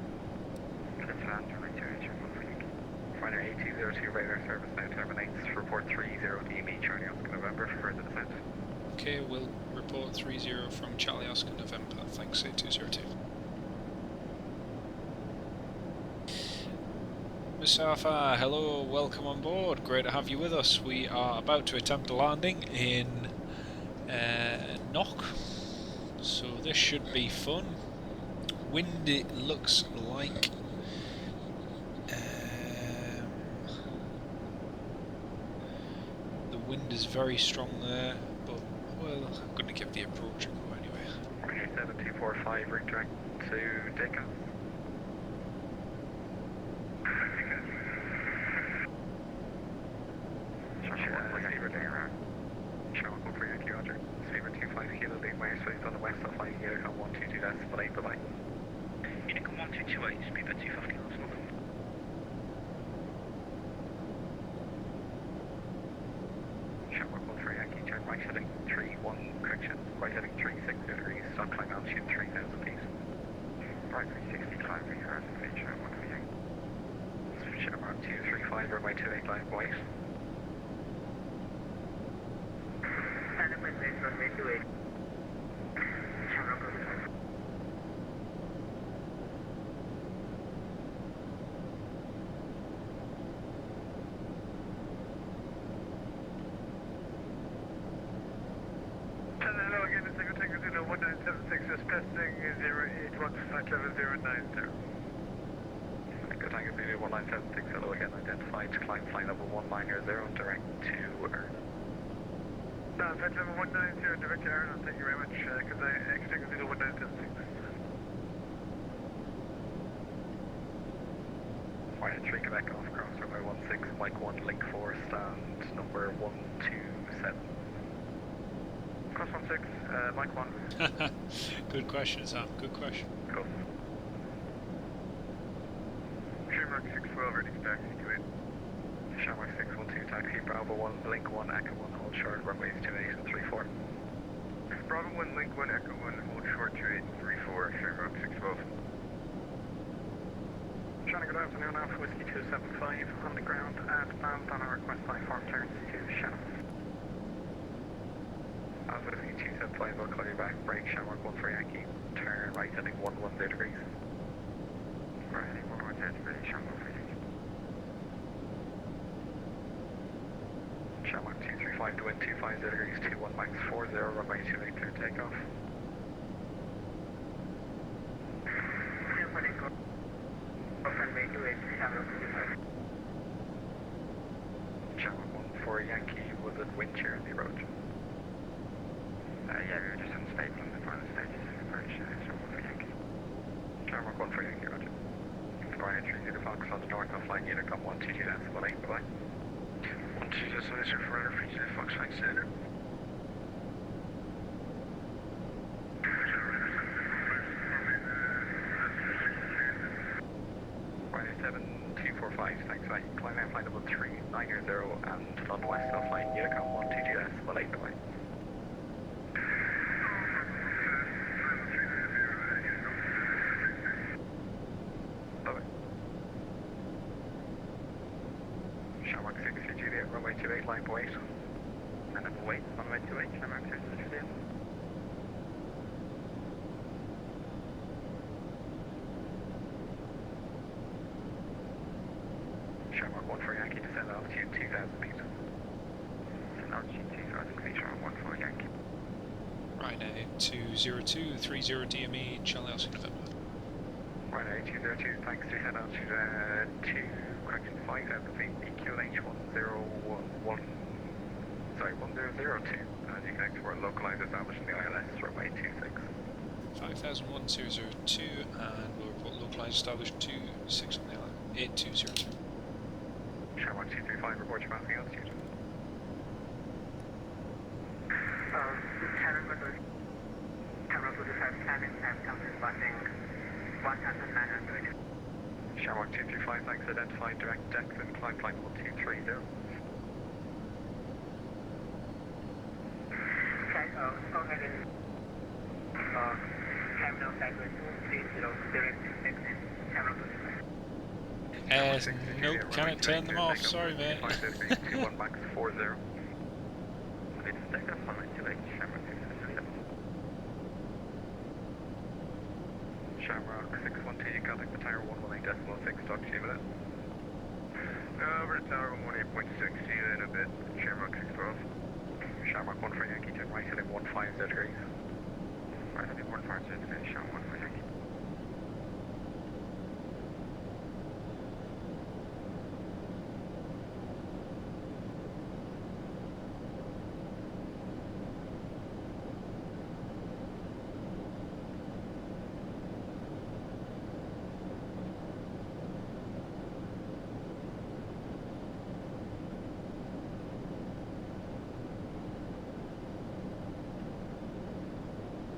to land, runway 28, Shamrock 1 for Yankee. Ryanair 8202 radar service now terminates, report 30 DME, Charlie Oscar November for further descent. Okay, we'll report 30 from Charlie Oscar November, thanks A202. Mr. Alpha, hello, welcome on board, great to have you with us. We are about to attempt a landing in Knock, so this should be fun. Wind, it looks like the wind is very strong there, but well, I'm going to give the approach a go anyway. Okay, 7245, route direct to Dacos. Shamrock 1 for Yankee, roger. Speedbird 25 kilo, lead my airspace on the west, I'll fly Unicom 122 decimal 8, bye-bye. Unicom 1228, speedbird 25 kilos, welcome. Shamrock 1 for Yankee, turn right heading 31, correction, right heading 36 degrees, start climb altitude 3000 feet. Right 360, climb 3000 feet, Shamrock 1 for Yankee. Shamrock 235, runway 28, line white. Stand up and wait, runway 28. Shamrock 1 for Yankee. Hello again, it's Echo Tango 1976, just testing 081 flight level 090. Echo Tango Zulu 1976, hello again, identified, climb flight level 190, direct to Earn. Flight level 190, direct to Aaron, thank you very much, Echo Tango Zulu 1976. Flight 3 Quebec off cross runway 16, Mike 1, link 4, stand number 127. Cross 16, Mike 1. Good question, Sam, good question. Cool. Shamrock 612, ready to taxi to it. Shamrock 612, taxi, Bravo 1, link 1, Echo 1, hold short, runways 28 and 34. Bravo 1, link 1, Echo 1, hold short 28 and 34, Shamrock 612. Johnny, good afternoon, Alpha Whiskey 275 on the ground at bound on our request by form turns to Shamrock. Alpha Whiskey 275, I'll call you back, brake Shamrock 1 for Yankee, turn right heading 110 degrees. Right heading 110 degrees, Shamrock 1 for Yankee. Shamrock 235 to wind 250 degrees, 21 max 40, runway 28 clear takeoff. Runway 28, Shamrock 25. Shamrock 1 for Yankee, was it wind shear on the approach? Yeah, we were just unstable in the final stages of approach, Shamrock 1 for Yankee. Shamrock 1 for Yankee, roger. Ryanair 30 Fox on the north, I'll fly Unicom 122 decimal 8, bye-bye. 122 decimal 8, for Ryanair 30 Fox, thanks, Senator. Ryanair 7245, thanks, mate. Climb out flight level 390 and on west, I'll fly Unicom 122 decimal 8, bye-bye. Shamrock 6 for Juliet, runway 28, line wait. And then wait, runway 28, Shamrock 6 for Juliet. Shamrock 1 for Yankee, descend altitude 2000 feet. Descend altitude 2000 feet, Shamrock 1 for Yankee. Ryanair 202, 30 DME, Charlie Oscar November. Ryanair 202, thanks, descend altitude 2, correction 5000 feet, EQLH 1011, sorry, 1002, and you can export localized established in the ILS, runway 26. 501002, and we'll report localized established 26 on the island, 8202. Shamrock 235, report your passing altitude. Shamrock 1 45 climbing, I'm coming passing 1900. Shamrock 235, thanks. Identified direct decks and climb flight level 230. Okay, go ahead and terminal cycle 230 direct exit Shamrock 235. Nope, can't turn them off, sorry mate. 21 max 40. It's takeoff on 928, Shamrock 612. Shamrock 612, you contact the tower 118.6, talk to you in a minute. Over to tower 118.6, see you in a bit, Shamrock 612. Shamrock 1 for Yankee, turn right heading 150 degrees. Right heading 150 degrees, Shamrock 1 for Yankee.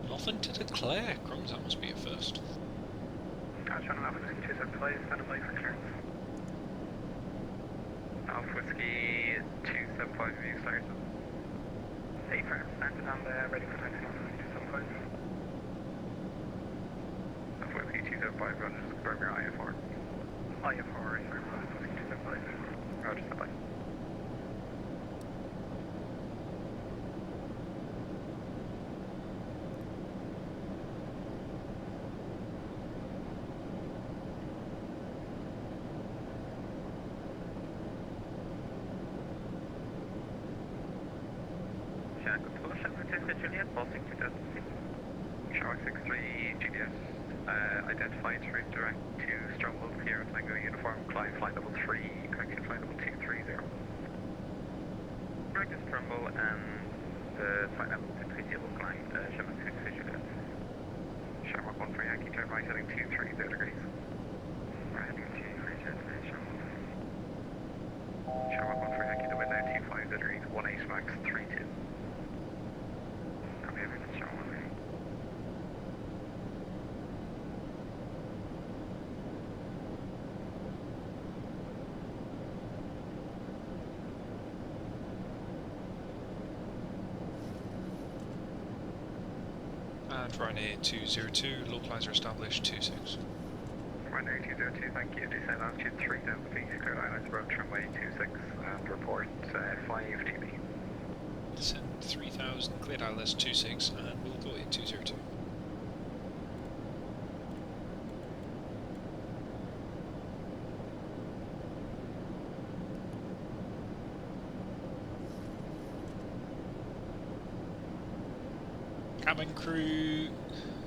Nothing to declare, crumbs, that must be a first. Alpha Whiskey 275, stand by for clearance. Alpha Whiskey 275, view start. Hey, firm, stand on ready for taxi, Alpha Whiskey 275. Alpha Whiskey 275, run, just confirm your IFR. IFR, firm, Alpha Whiskey 275. Roger, stand by. Juliet, passing 2006. Shamrock 63 GDS, identified straight direct to Stronghold Sierra Tango Uniform, climb flight level 3, correction flight level 230. Direct to Stronghold and flight level 230 will climb Shamrock 63 Juliet. Shamrock 1 for Yankee, turn right heading 230 degrees. Right heading 230 degrees, Shamrock. Shamrock 1 for Yankee, the wind now 25 degrees, 18 max 32. And VRyanair 202, localizer established 26. Ryanair 202, thank you. Descend altitude 3000 feet, clear islands approach runway 26 and report 5 TB. Descend 3000, cleared ILS 26, and we'll go in 202. Cabin crew,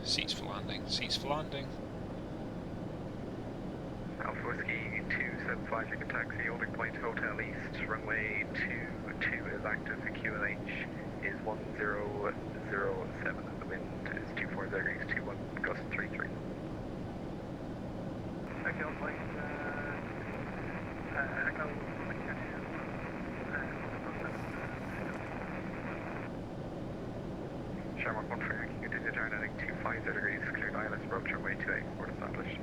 seats for landing, seats for landing. Alpha Whiskey 275, you can taxi, holding point Hotel East, runway 22 is active, the QNH is 1007 and the wind is 240 degrees, 21, gust 33. Okay, I'll place, Echo, Shamrock 1 for Yankee, continue turn heading 250 degrees, cleared ILS approach runway 28, port established.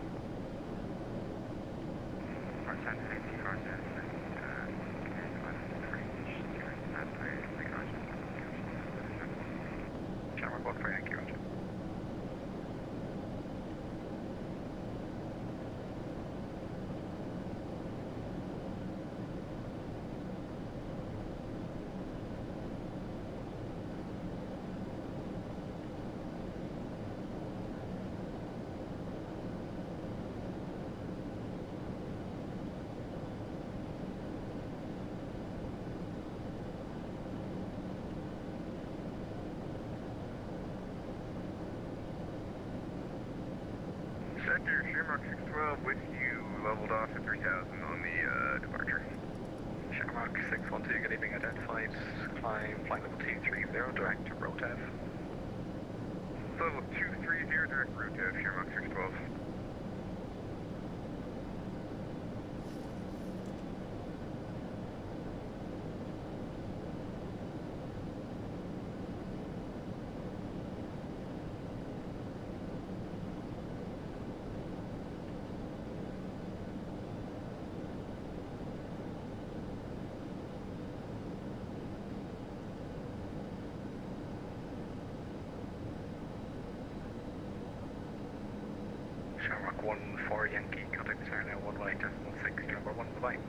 Shamrock 1 for Yankee, roger. Sector Shamrock 612 with you, leveled off at 3000 on the departure. Shamrock 612, good evening, identified, climb flight level 230, direct to Rotav. Level 230, direct route to Shamrock 612. Mach 1 for Yankee, contact star now 118.16, number 1 the line.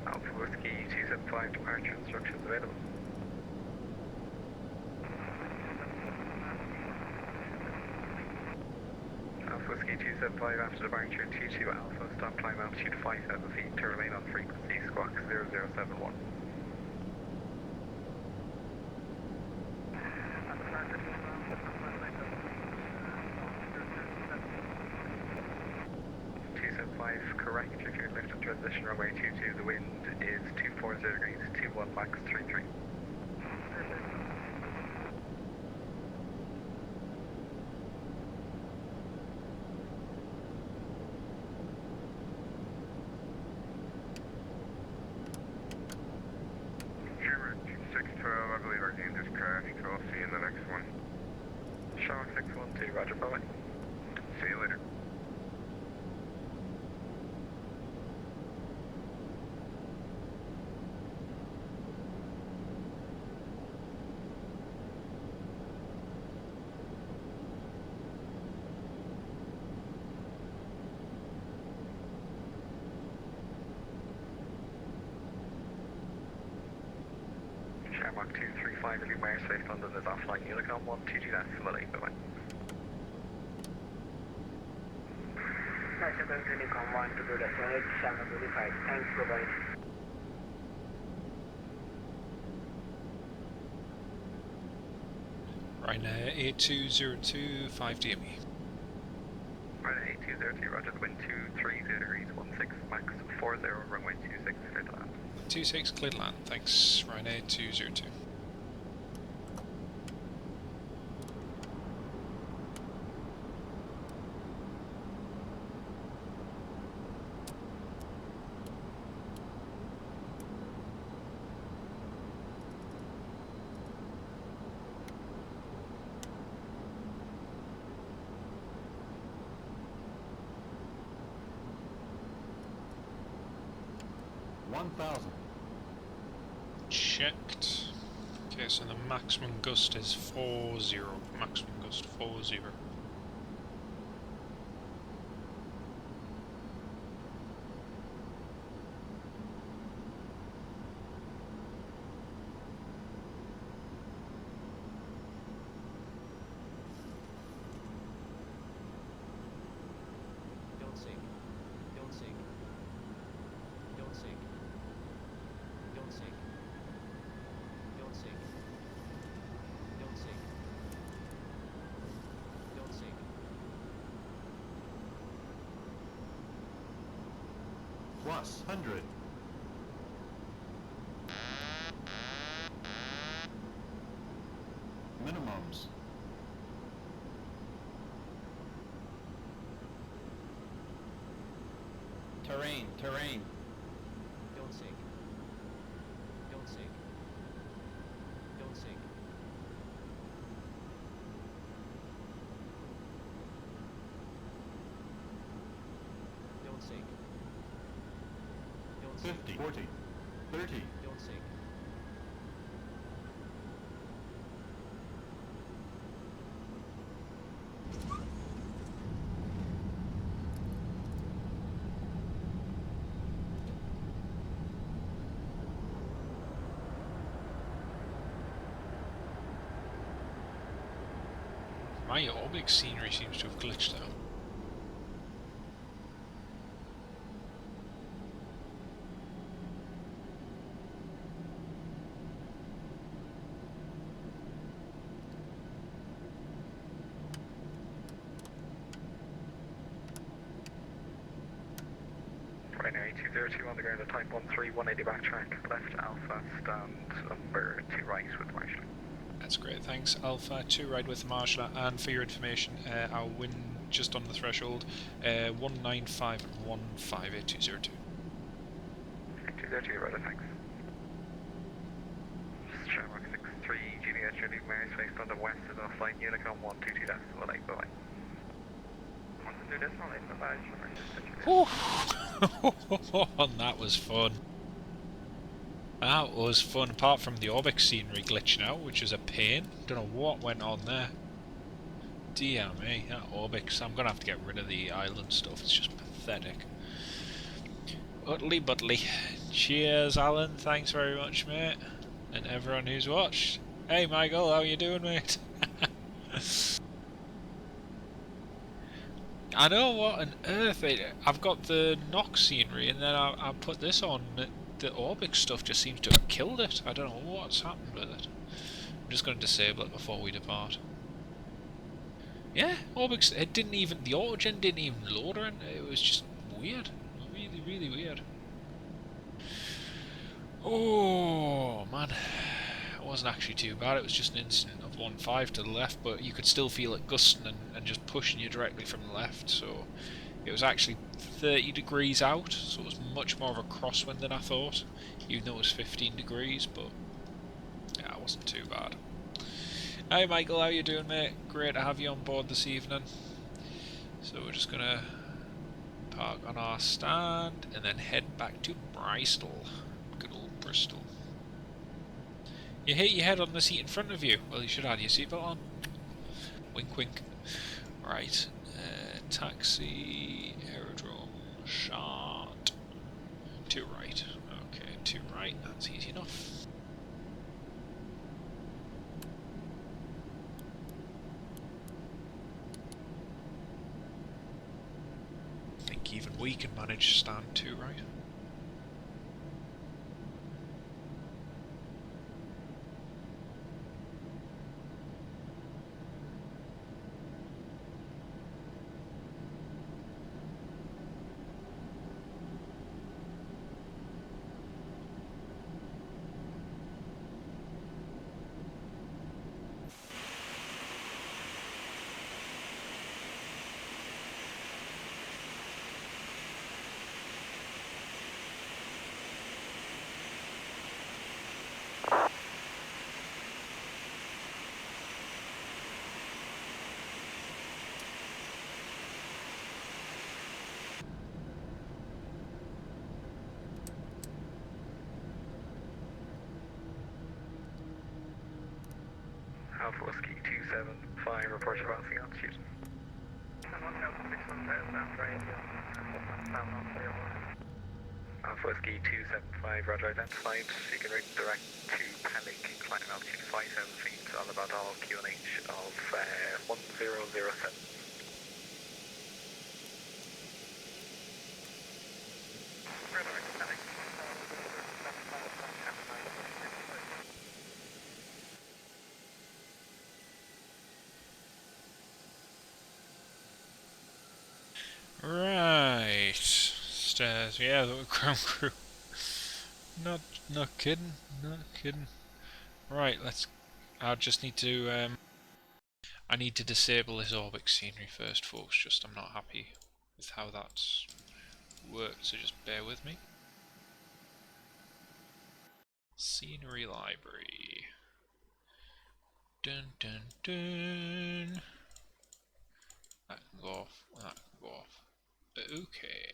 Alpha Whiskey 275 departure instructions available. Alpha Whiskey 275 after departure 22 Alpha, stop climb altitude 5,000 feet to remain on frequency squawk 0071. Correct, if you're left in transition runway 22, the wind is 240 degrees, 21 max 33. German 612, I believe our game just crashed, so I'll see you in the next one. Shark 612, roger, bye-bye. See you later. Mach 235, Lumiere Safe London is offline, Unicom 122 decimal 8, bye-bye. Nice, Unicom 1 to do the 735. Thanks, bye-bye. Ryanair 8202 5 DME. Ryanair 8202, roger, the wind 230 degrees, 16 max 40, runway 26, clear to land. 26 clear to land, thanks. Ryanair 202. Checked. Okay, so the maximum gust is 40. Maximum gust 40. Don't sink. Don't sink. Don't sink. Don't sink. Don't sink. Don't sink. Don't sink. Plus 100. Minimums. Terrain, terrain. Don't sink. Don't sink. Don't sink. Don't sink. Don't sink. 50, 40, 30. Don't sink. My orbit scenery seems to have glitched out. Ryanair 8202 on the ground at type 13, 180 backtrack, left Alpha, stand number 2 right with marshalling. That's great, thanks. Alpha 2 right with the Marshal, and for your information, our wind just on the threshold, 195 and 15802. 202, right, thanks. get your lead Mary space from the west is on flight Unicom 122 decimal 8, bye-bye. 122 decimal 8, bye-bye, And that was fun. That was fun, apart from the Orbix scenery glitching out, which is a pain. Don't know what went on there. Dear me, that Orbix. I'm gonna have to get rid of the island stuff, it's just pathetic. Utterly buttly. Cheers, Alan, thanks very much, mate. And everyone who's watched. Hey, Michael, how you doing, mate? I know, what on earth. I've got the Nox scenery, and then I put this on. The Orbix stuff just seems to have killed it. I don't know what's happened with it. I'm just going to disable it before we depart. Yeah, Orbix, it didn't even, the autogen didn't even load or anything. It was just weird. Really, really weird. Oh, man. It wasn't actually too bad. It was just an instant of 1.5 to the left, but you could still feel it gusting and just pushing you directly from the left. So it was actually 30 degrees out, so it was much more of a crosswind than I thought, even though it was 15 degrees, but yeah, it wasn't too bad. Hi Michael, how you doing, mate? Great to have you on board this evening. So we're just gonna park on our stand and then head back to Bristol. Good old Bristol. You hit your head on the seat in front of you. Well, you should have your seatbelt on. Wink, wink. Right. Taxi, aerodrome, shot. To right. Okay, to right. That's easy enough. I think even we can manage stand to right. Alpha Whiskey 275, report your passing altitude. Alpha Whiskey 275, roger, identified. You can redirect to Panic, climb altitude 5,000 feet on about all QNH of 1007. Right. Stairs. Yeah, the ground crew. Not kidding. Not kidding. Right, let's. I just need to. I need to disable this Orbix scenery first, folks. Just I'm not happy with how that's worked, so just bear with me. Scenery library. Dun dun dun. That can go off. That can go off. Okay.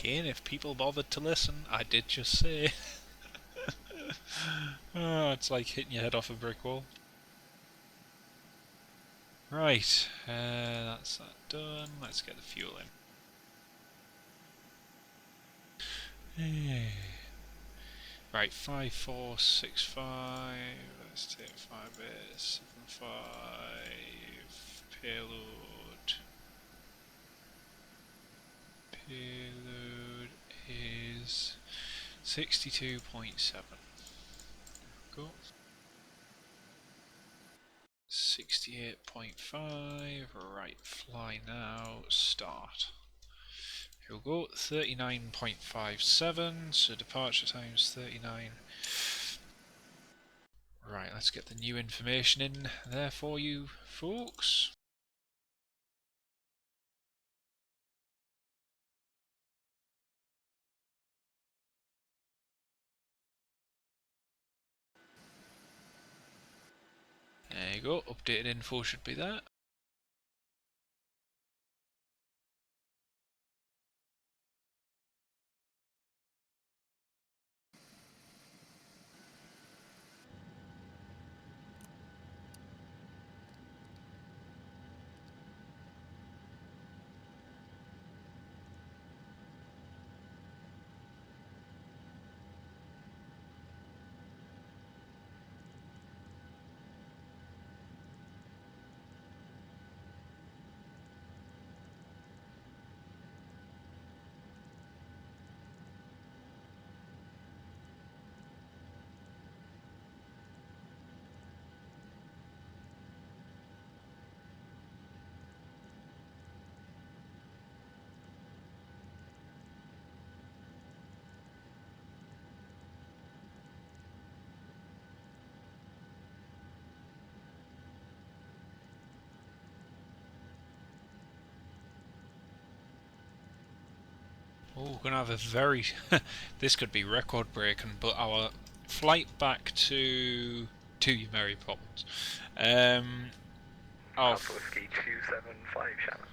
Again, if people bothered to listen, I did just say. Oh, it's like hitting your head off a brick wall. Right, that's that done. Let's get the fuel in. Right, 5465. Let's take 5875. Payload. Payload is 62.7. Go. 68.5. Right, fly now. Start. Here we go. 39.57. So departure time's 39. Right, let's get the new information in there for you folks. There you go, updated info should be there. Oh, we're gonna have a very this could be record breaking, but our flight back to you, Mary Poppins. Alpha Whiskey 275, Shannon.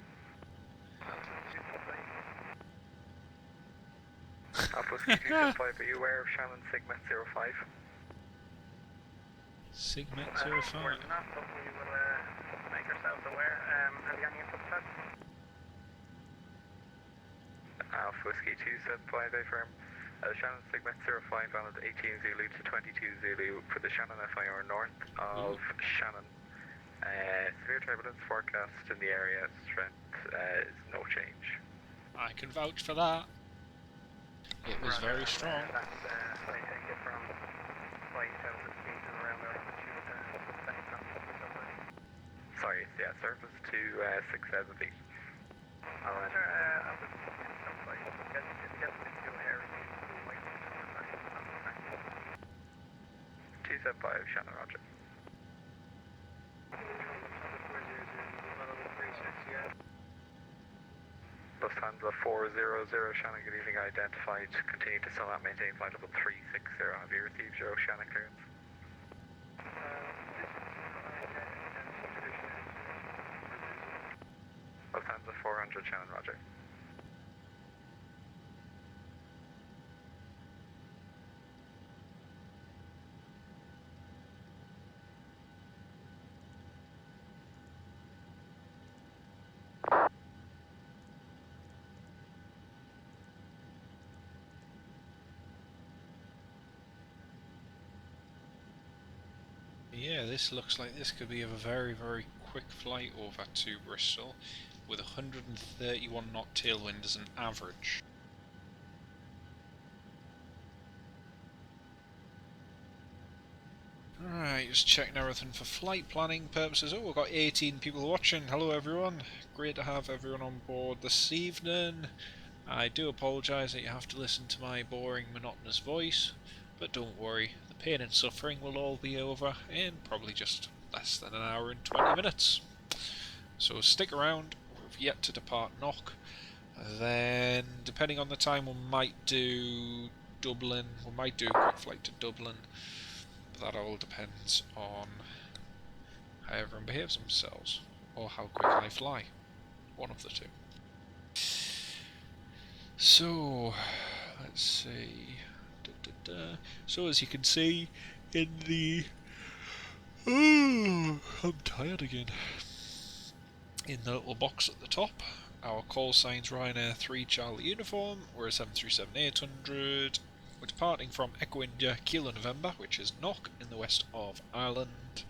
Alpha Whiskey 275, are you aware of Shannon Sigmet 05? Sigmet We're 05. not, but we will make ourselves aware. Have you got any info for that? Alpha Whiskey 275, they firm. Shannon Sigmet 05 valid 18 Zulu to 22 Zulu for the Shannon FIR north of Shannon. Severe turbulence forecast in the area, strength is no change. I can vouch for that. It was very strong. That's I take it from flight out of speed and around our altitude Sorry, yeah, surface to 6,000 feet. Alright, I'll just some flight. Get into air. 275, Shannon, roger. Lufthansa 400, Shannon, good evening, identified. Continue to still not maintain flight level 360. Have you received your Shannon clearance? Lufthansa 400, Shannon, roger. Yeah, this looks like this could be a very, very quick flight over to Bristol with 131 knot tailwind as an average. Alright, just checking everything for flight planning purposes. Oh, we've got 18 people watching. Hello everyone. Great to have everyone on board this evening. I do apologise that you have to listen to my boring, monotonous voice, but don't worry, the pain and suffering will all be over in probably just less than an hour and 20 minutes. So stick around, we've yet to depart Knock. Then, depending on the time, we might do Dublin, we might do a quick flight to Dublin. That all depends on how everyone behaves themselves, or how quick I fly. One of the two. So, let's see. So as you can see in the... Oh, I'm tired again. In the little box at the top, our call signs Ryanair 3 Charlie Uniform. We're a 737-800. We're departing from Echo India, Kilo November, which is Knock in the west of Ireland,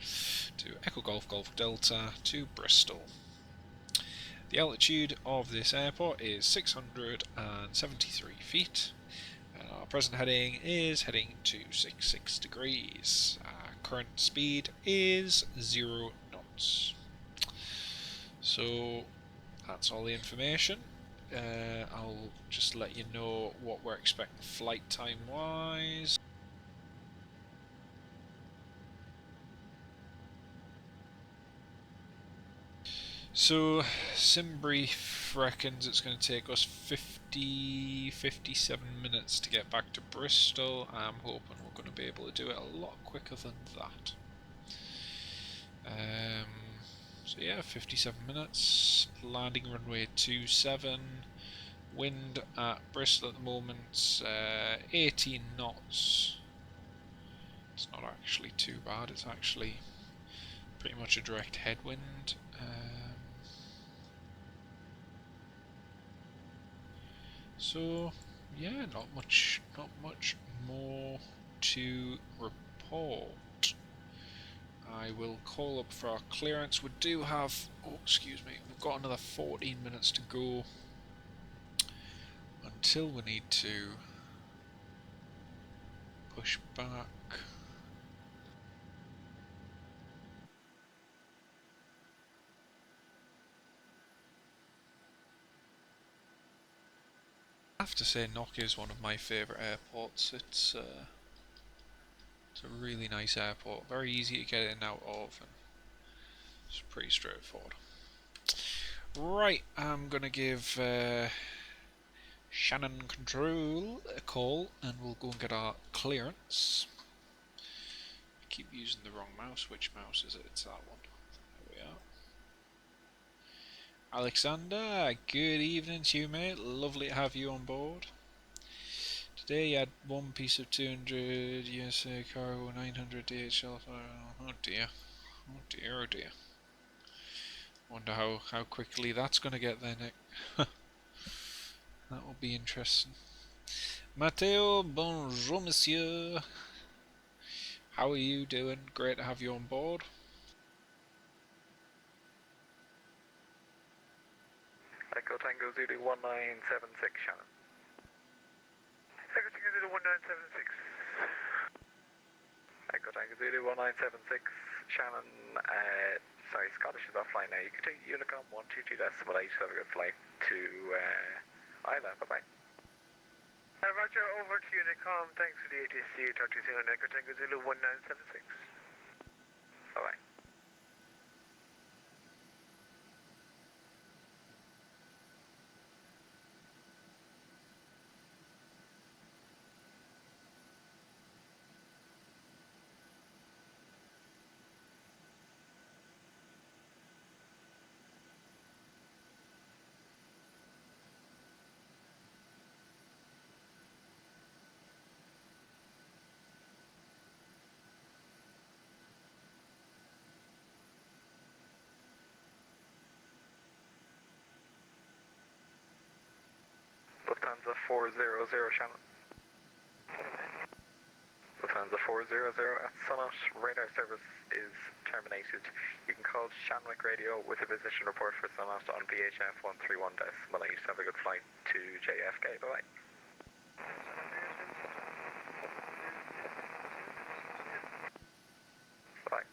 to Echo Golf Golf Delta to Bristol. The altitude of this airport is 673 feet. And our present heading is heading to 66 degrees. Our current speed is 0 knots. So that's all the information. I'll just let you know what we're expecting flight time wise. So SimBrief reckons it's going to take us 57 minutes to get back to Bristol. I'm hoping we're going to be able to do it a lot quicker than that. So yeah, 57 minutes. Landing runway 27. Wind at Bristol at the moment, 18 knots. It's not actually too bad. It's actually pretty much a direct headwind. So yeah, not much more to report. I will call up for our clearance. We do have, oh excuse me, we've got another 14 minutes to go until we need to push back. I have to say Knock is one of my favourite airports. It's a really nice airport, very easy to get in and out of, and it's pretty straightforward. Right, I'm going to give Shannon Control a call and we'll go and get our clearance. I keep using the wrong mouse. Which mouse is it? It's that one. There we are. Alexander, good evening to you, mate. Lovely to have you on board. Today you had one piece of 200 USA cargo, 900 DHL. Oh dear. Oh dear, oh dear. Wonder how quickly that's going to get there, Nick. That will be interesting. Matteo, bonjour monsieur. How are you doing? Great to have you on board. Echo Tango Zulu 1976, Shannon. Echo Tango Zulu 1976. Echo Tango Zulu 1976, Shannon. Sorry, Scottish is offline now. You can take Unicom 122.8. Have a good flight to Isla. Bye bye. Roger, over to Unicom. Thanks for the ATC. Talk to you soon on Echo Tango Zulu 1976. Bye bye. Lufthansa 400, Shannon. Lufthansa 400 at Summit. Radar service is terminated. You can call Shanwick Radio with a position report for Summit on VHF 131.8. Have a good flight to JFK. Bye bye. Bye.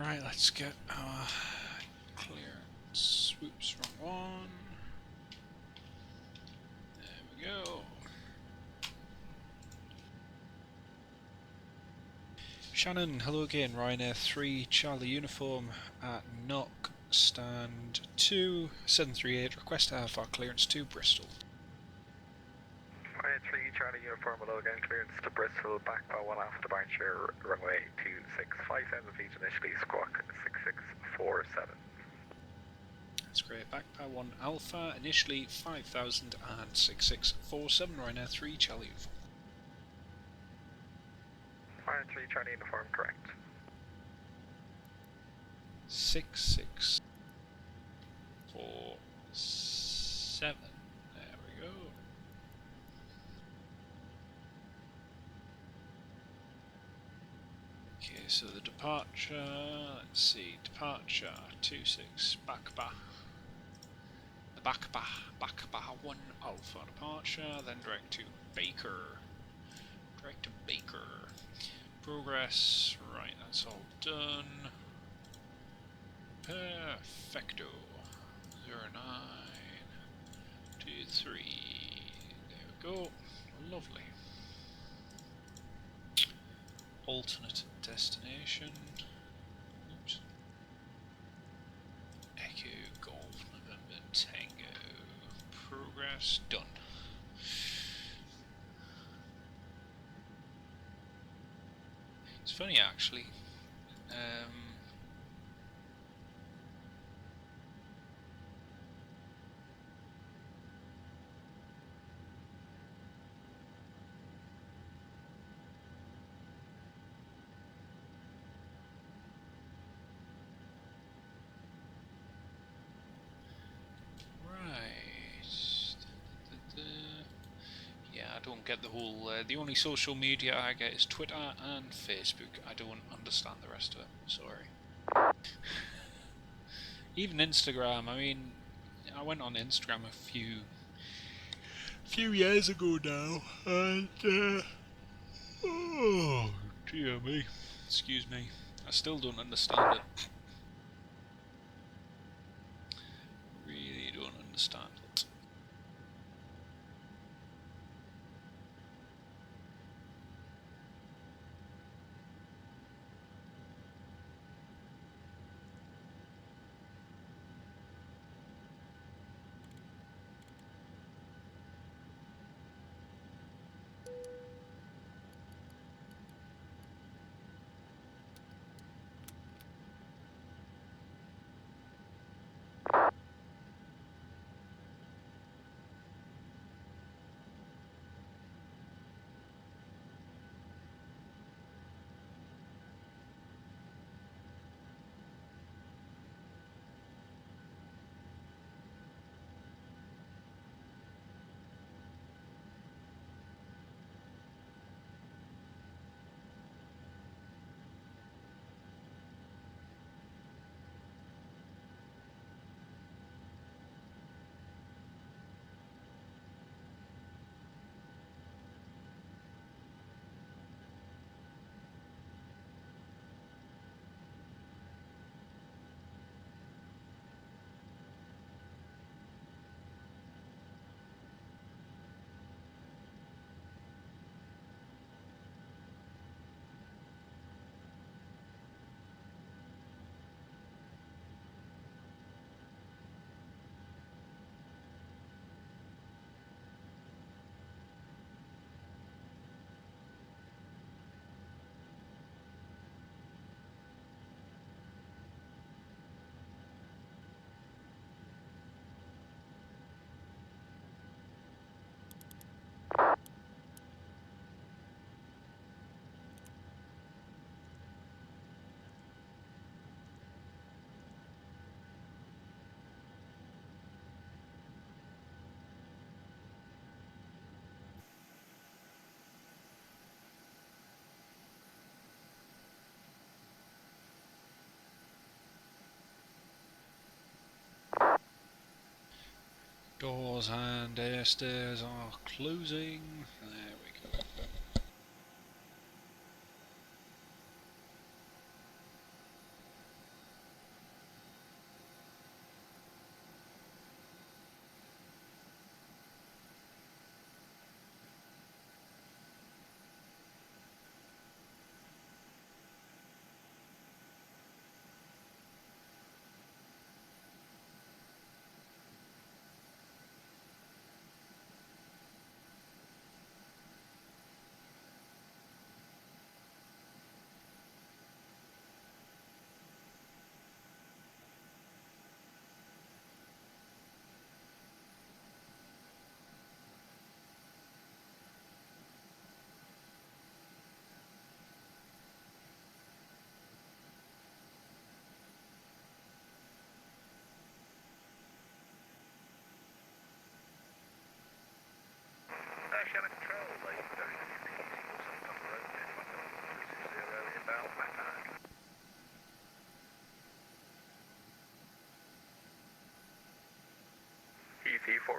Right, let's get our clearance. Whoops, wrong one. There we go. Shannon, hello again. Ryanair 3 Charlie uniform at knock stand 2 738. Request to have our clearance to Bristol. Ryanair 3 Charlie uniform, hello again, clearance to Bristol, back by 1 after departure, runway 26, 5,000 feet initially, squawk 6647. That's great. Back by 1 Alpha, initially 5,000 and 6647. Ryanair 3 Charlie uniform. Ryanair 3 Charlie uniform, correct. 6647. There we go. Okay, so the departure, let's see, departure 26, back bar. The back bar 1 Alpha departure, then direct to Baker. Direct to Baker. Progress, right, that's all done. Perfecto. 0923. There we go. Lovely. Alternate destination. Oops. Echo Golf November Tango. Progress done. It's funny actually. Yeah, I don't get the whole. The only social media I get is Twitter and Facebook. I don't understand the rest of it. Sorry. Even Instagram. I mean, I went on Instagram a few years ago now, and oh dear me, excuse me. I still don't understand it. Really don't understand it. Doors and airstairs are closing. There we go.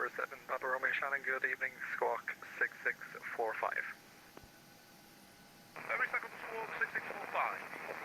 EZ47 Papa Romeo Shannon, good evening, squawk 6645. Every second squawk 6645.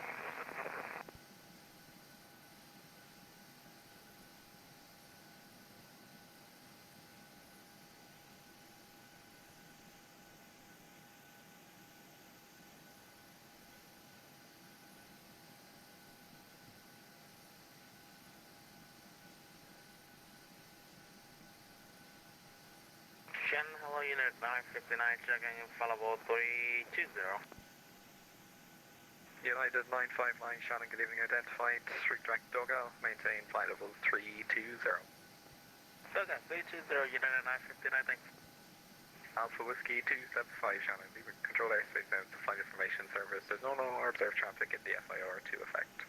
Shannon, hello, unit 959, checking in, follow 320. United 959 Shannon, good evening, identified, street direct Dogal, maintain flight level 320. Okay, 320, United 959, thanks. Alpha Whiskey 275 Shannon, leaving control airspace now to flight information service. There's no observed traffic in the FIR to effect.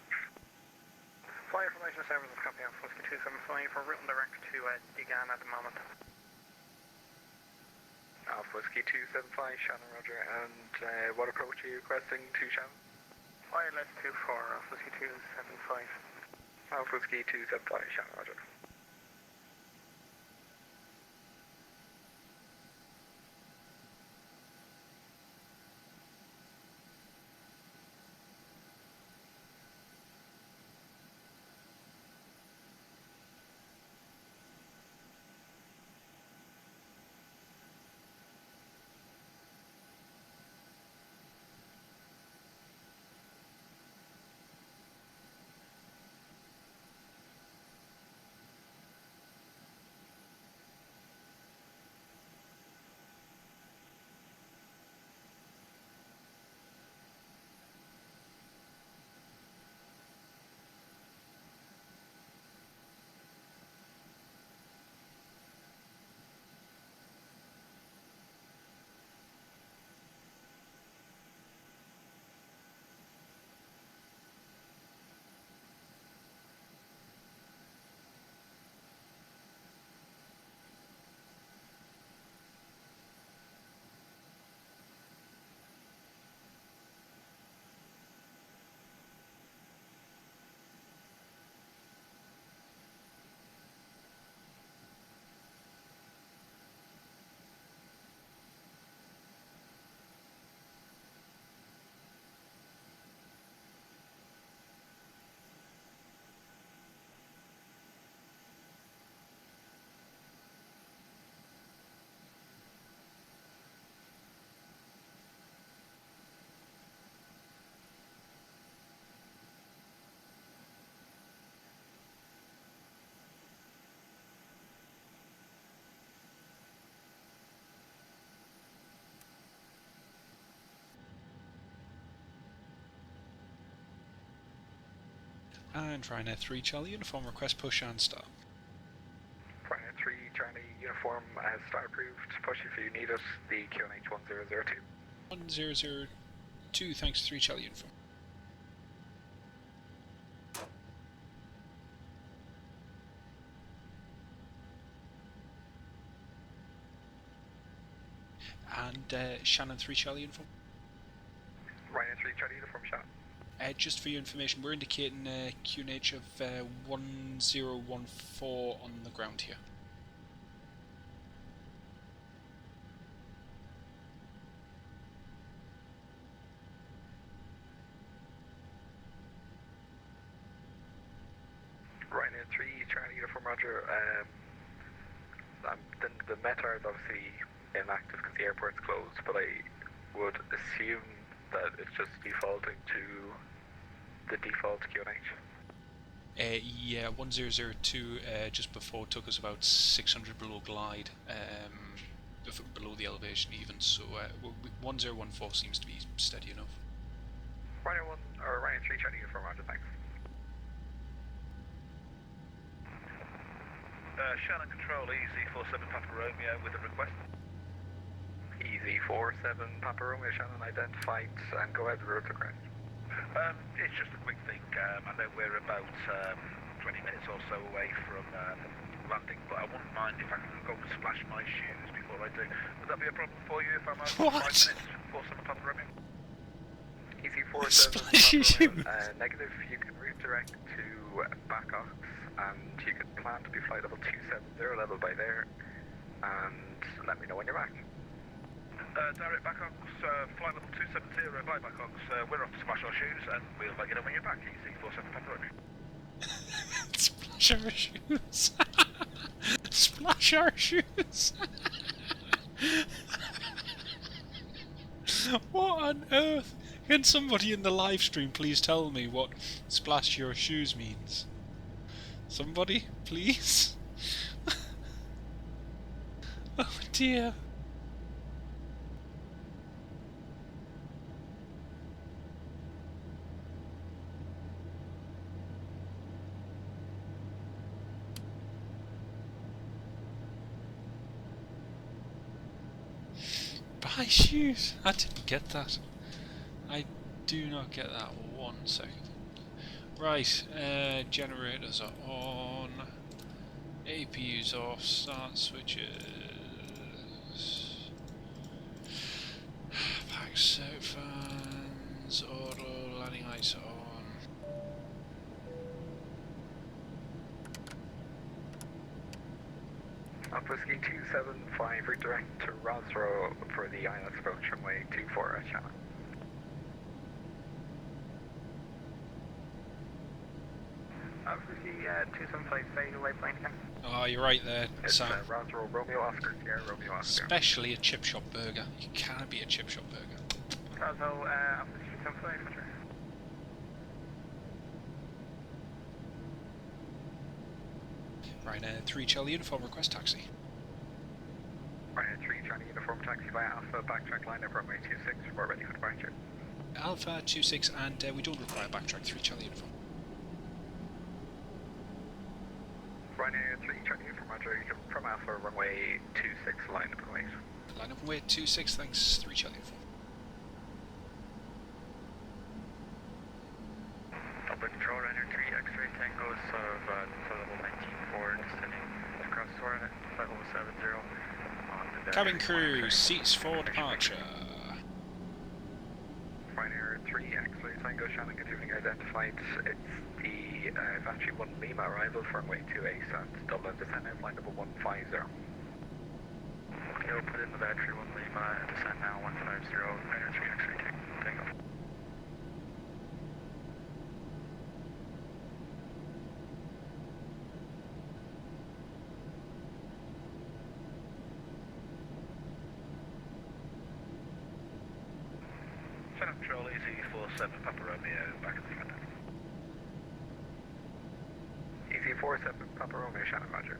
Flight information services copy Alpha Whiskey 275 for route and direct to Digan at the moment. Alpha Whiskey 275 Shannon, roger, and what approach are you requesting to Shannon? ILS 24 Alpha Whiskey 275. Alpha Whiskey 275 Shannon, roger. And Ryanair 3 Charlie Uniform, request push and start. Ryanair 3 Charlie uniform start approved, push if you need it, the QNH 1002. 1002, thanks, 3 Charlie Uniform. And Shannon 3 Charlie Uniform. Ryanair 3 Charlie uniform Shannon. Just for your information, we're indicating QNH of 1014 on the ground here. Ryanair 3 Charlie uniform roger. The METAR is obviously inactive because the airport's closed, but I would assume that it's just defaulting to the default QNH. Yeah, 1002 just before took us about 600 below glide, below the elevation even, so 1014 seems to be steady enough. Ryanair 1 or Ryanair 3 Charlie uniform roger, thanks. Shannon Control, EZ47 Papa Romeo with a request. EZ47 Papa Romeo Shannon identified and go ahead with route request. It's just a quick thing. I know we're about 20 minutes or so away from landing, but I wouldn't mind if I could go and splash my shoes before I do. Would that be a problem for you if I'm over 5 minutes? 47 Papa Romeo? EZ47 Splash your Papa Romeo, shoes. negative, you can redirect to Backox and you can plan to be flight level 270 level by there. and let me know when you're back. Direct Backox, flight level 270, by Backox, we're off to smash our shoes, and we'll let you know when you're back, EC47 Papa Romeo. Splash our shoes. Splash our shoes. What on earth? Can somebody in the live stream please tell me what splash your shoes means? Somebody, please? Oh dear. Buy shoes? I didn't get that. I do not get that 1 second. Right, generators are on. APU's off, start switches. Pack set fans, auto, landing lights are on. Whiskey 275, redirect to Rosro for the ILS approach runway 24 at Shannon. Whiskey 275, say the waypoint again. Oh, you're right there, It's Sam. Rosro, Romeo Oscar, Sierra Romeo Oscar. Especially a chip shop burger. You can't be a chip shop burger. Bravo, Whiskey 275, Roger. Ryanair 3 Charlie uniform, request taxi. Ryanair 3, Charlie uniform taxi by Alpha, backtrack line up runway 26, we're ready for departure. Alpha 26, and we don't require backtrack 3 Charlie uniform. Ryanair 3, Charlie uniform, Roger, you can from Alpha, runway 26, line up and wait. Line up and wait 26, thanks, 3 Charlie uniform. Public control, Ryanair 3, X-ray tangos of level 19 descending across Soarin at flight level 70 on the Cabin crew, seats for departure. Ryanair 3, X-ray Tango, Shannon, good evening, identified. It's the Vatsim 1 Lima arrival for runway 28 at Dublin, descend now, flight number 150. Okay, we'll put in the Vatsim 1 Lima, descend now 150, Ryanair 3, X-ray tango. Shannon Control, EC47 Papa Romeo, back at the front. EC47 Papa Romeo, Shannon, Roger.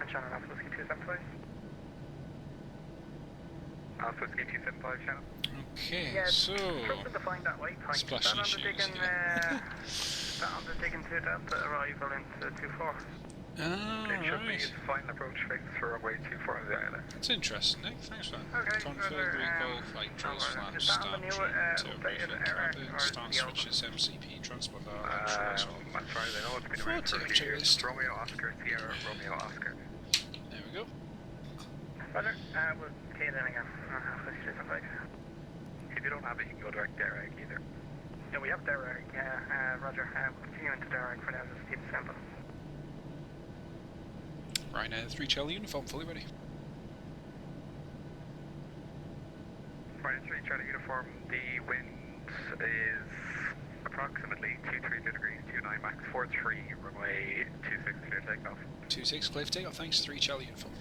And Shannon, Alpha Whiskey 275. Alpha Whiskey 275, Shannon. Okay, Yeah, so... struggling to find that waypoint. Splash That issues, undertaken, yeah. that undertaken to Delta arrival into 24. Ah, It should be right. its final approach fix for runway 24 on the island. That's interesting, Nick. Thanks for that. Okay, Confirm whether, recall, flight controls, flaps, is that on start the new, trim, tail updated briefing, era, cabin, or is start the old switches, MCP, transport bar, As controls. far as I know, it's been around for a Photo few years. checklist. Romeo Oscar, Sierra Romeo Oscar. There we go. Roger, we'll key it in again. Alpha Whiskey 275. If you don't have it, you can go direct Derek either. Yeah, we have Derek, Roger. We'll continue into Derek for now, just keep it simple. Ryanair 3 Charlie uniform, fully ready. Ryanair 3, Charlie uniform, the wind is approximately 230 degrees, 29 max 43, runway 26 clear takeoff. 26, clear for takeoff, thanks, 3 Charlie uniform.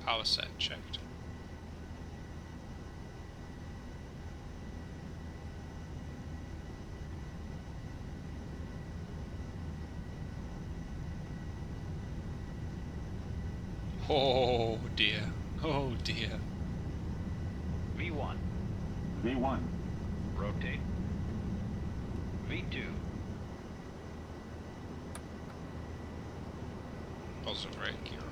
Power set checked. Oh dear. Oh dear. V1. V1. Rotate. V2. Positive rate, gear up.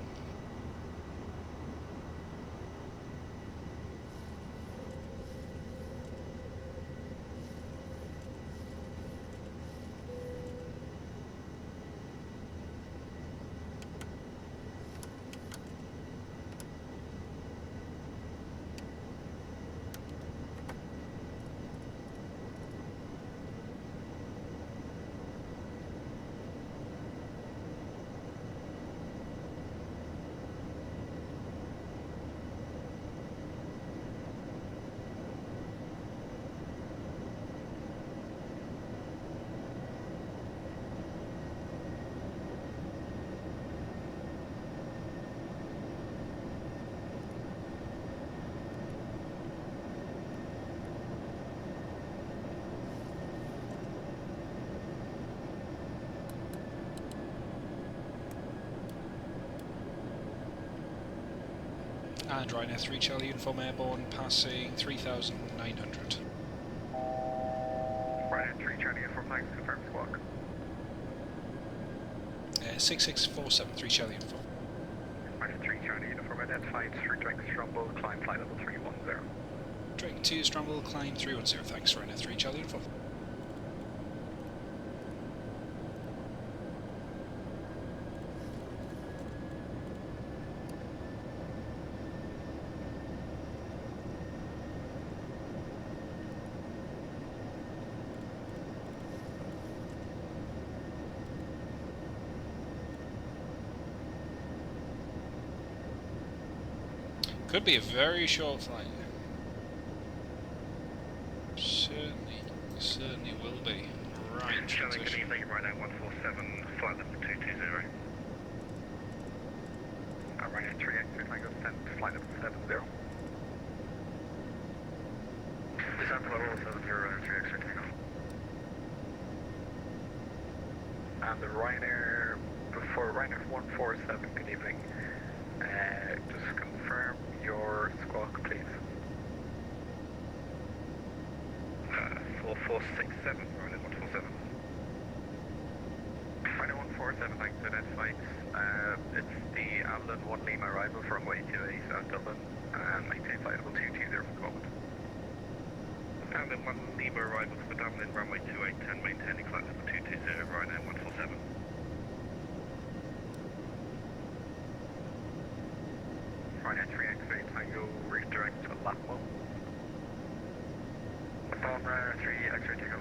And Ryanair 3 Charlie Uniform Airborne passing 3,900. Ryanair 3 Charlie Uniform Flights, confirm squawk. 66473 Charlie Uniform. Ryanair 3 Charlie Uniform identified through Drake Strumble, climb flight level 310. Drake 2 Strumble, climb 310, thanks Ryanair 3 Charlie Uniform. Could be a very short flight. Certainly will be. Right, Charlie, good transition. evening, Ryanair 147, flight level 220. Ryanair 3X, Tango descent, flight level 70. Descent level 70, Ryanair 3X, Tango. And the Ryanair, before Ryanair 147, good evening. Just confirm your squawk, please. 4467, Ryanair 147. Ryanair 147, thanks for identified. It's the Avalon 1 Lima arrival for runway 28 at Dublin, and maintain flight level 220 for the moment. Avalon 1 Lima arrival for Dublin, runway 28, and maintaining flight level 220, Ryanair 147. Ryanair 3X8 Tango, redirect to Lapmo. Phone Ryanair 3X8 Tango.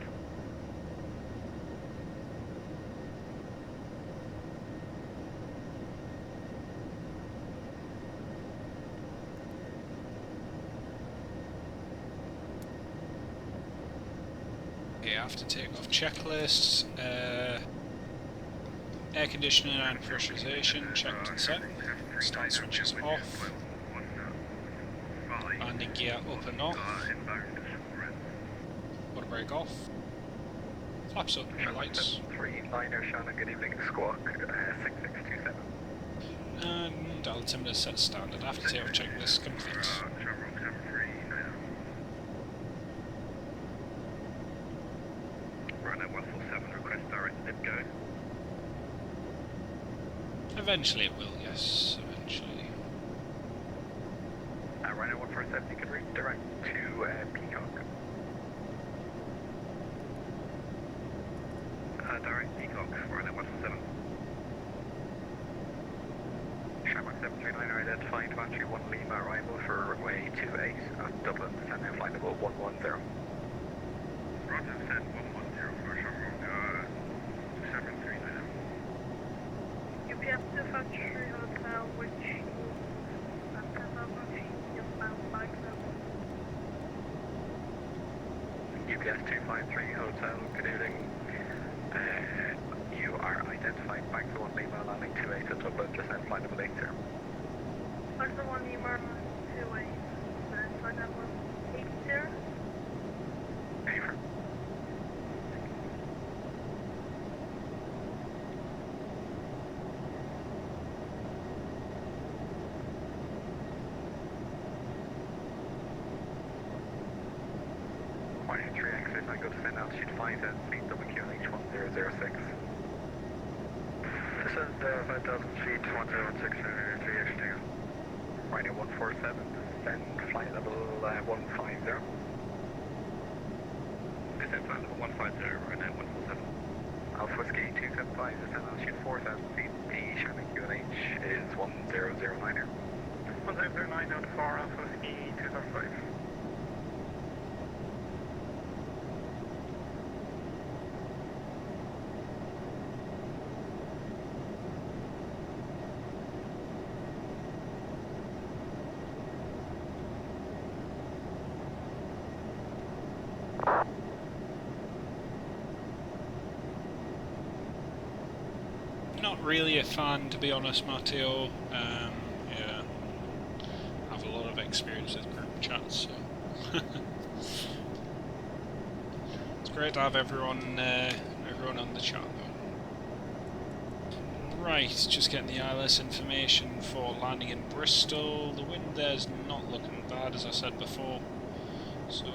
Okay, after takeoff checklists, air conditioning and pressurization checked and set. Start switches off. Landing gear up and off. Water brake off. Flaps up, no lights. 3 Liner Shannon, good evening, squawk 6627. And altimeter set standard. After takeoff checklist complete. Ryanair 147, request direct dip go. Eventually it will, yes, eventually. Ryanair 147, you can redirect to Peacock. Direct Peacock, Ryanair 147. Shamrock 739 identified, Banshee 1 Lima arrival for runway 28 at Dublin, descending flight level 110. Roger, descend 110 for Shamrock 739. UPS to Factory Hotel, which is UPS 253 Hotel, good evening. You are identified back to 1 Lima, landing 28 at Dublin, descend flight level 80. What's the one Lima 28? Flight level 80? Over. Ryanair 3X, I go descend altitude 5 at speed WQNH 1006. Descend 5,000 feet, 1016, Ryanair 3X Tango. Ryanair 147, descend flight level 150. Descend flight level 150, Ryanair 147. Alpha Whiskey 275, descend altitude 4,000 feet. The Shannon QNH is 1009er. 1009 out 4, Alpha Whiskey 275. Not really a fan, to be honest, Matteo. Yeah, I have a lot of experience with group chats, so it's great to have everyone on the chat though. Right, just getting the ILS information for landing in Bristol. The wind there's not looking bad, as I said before, so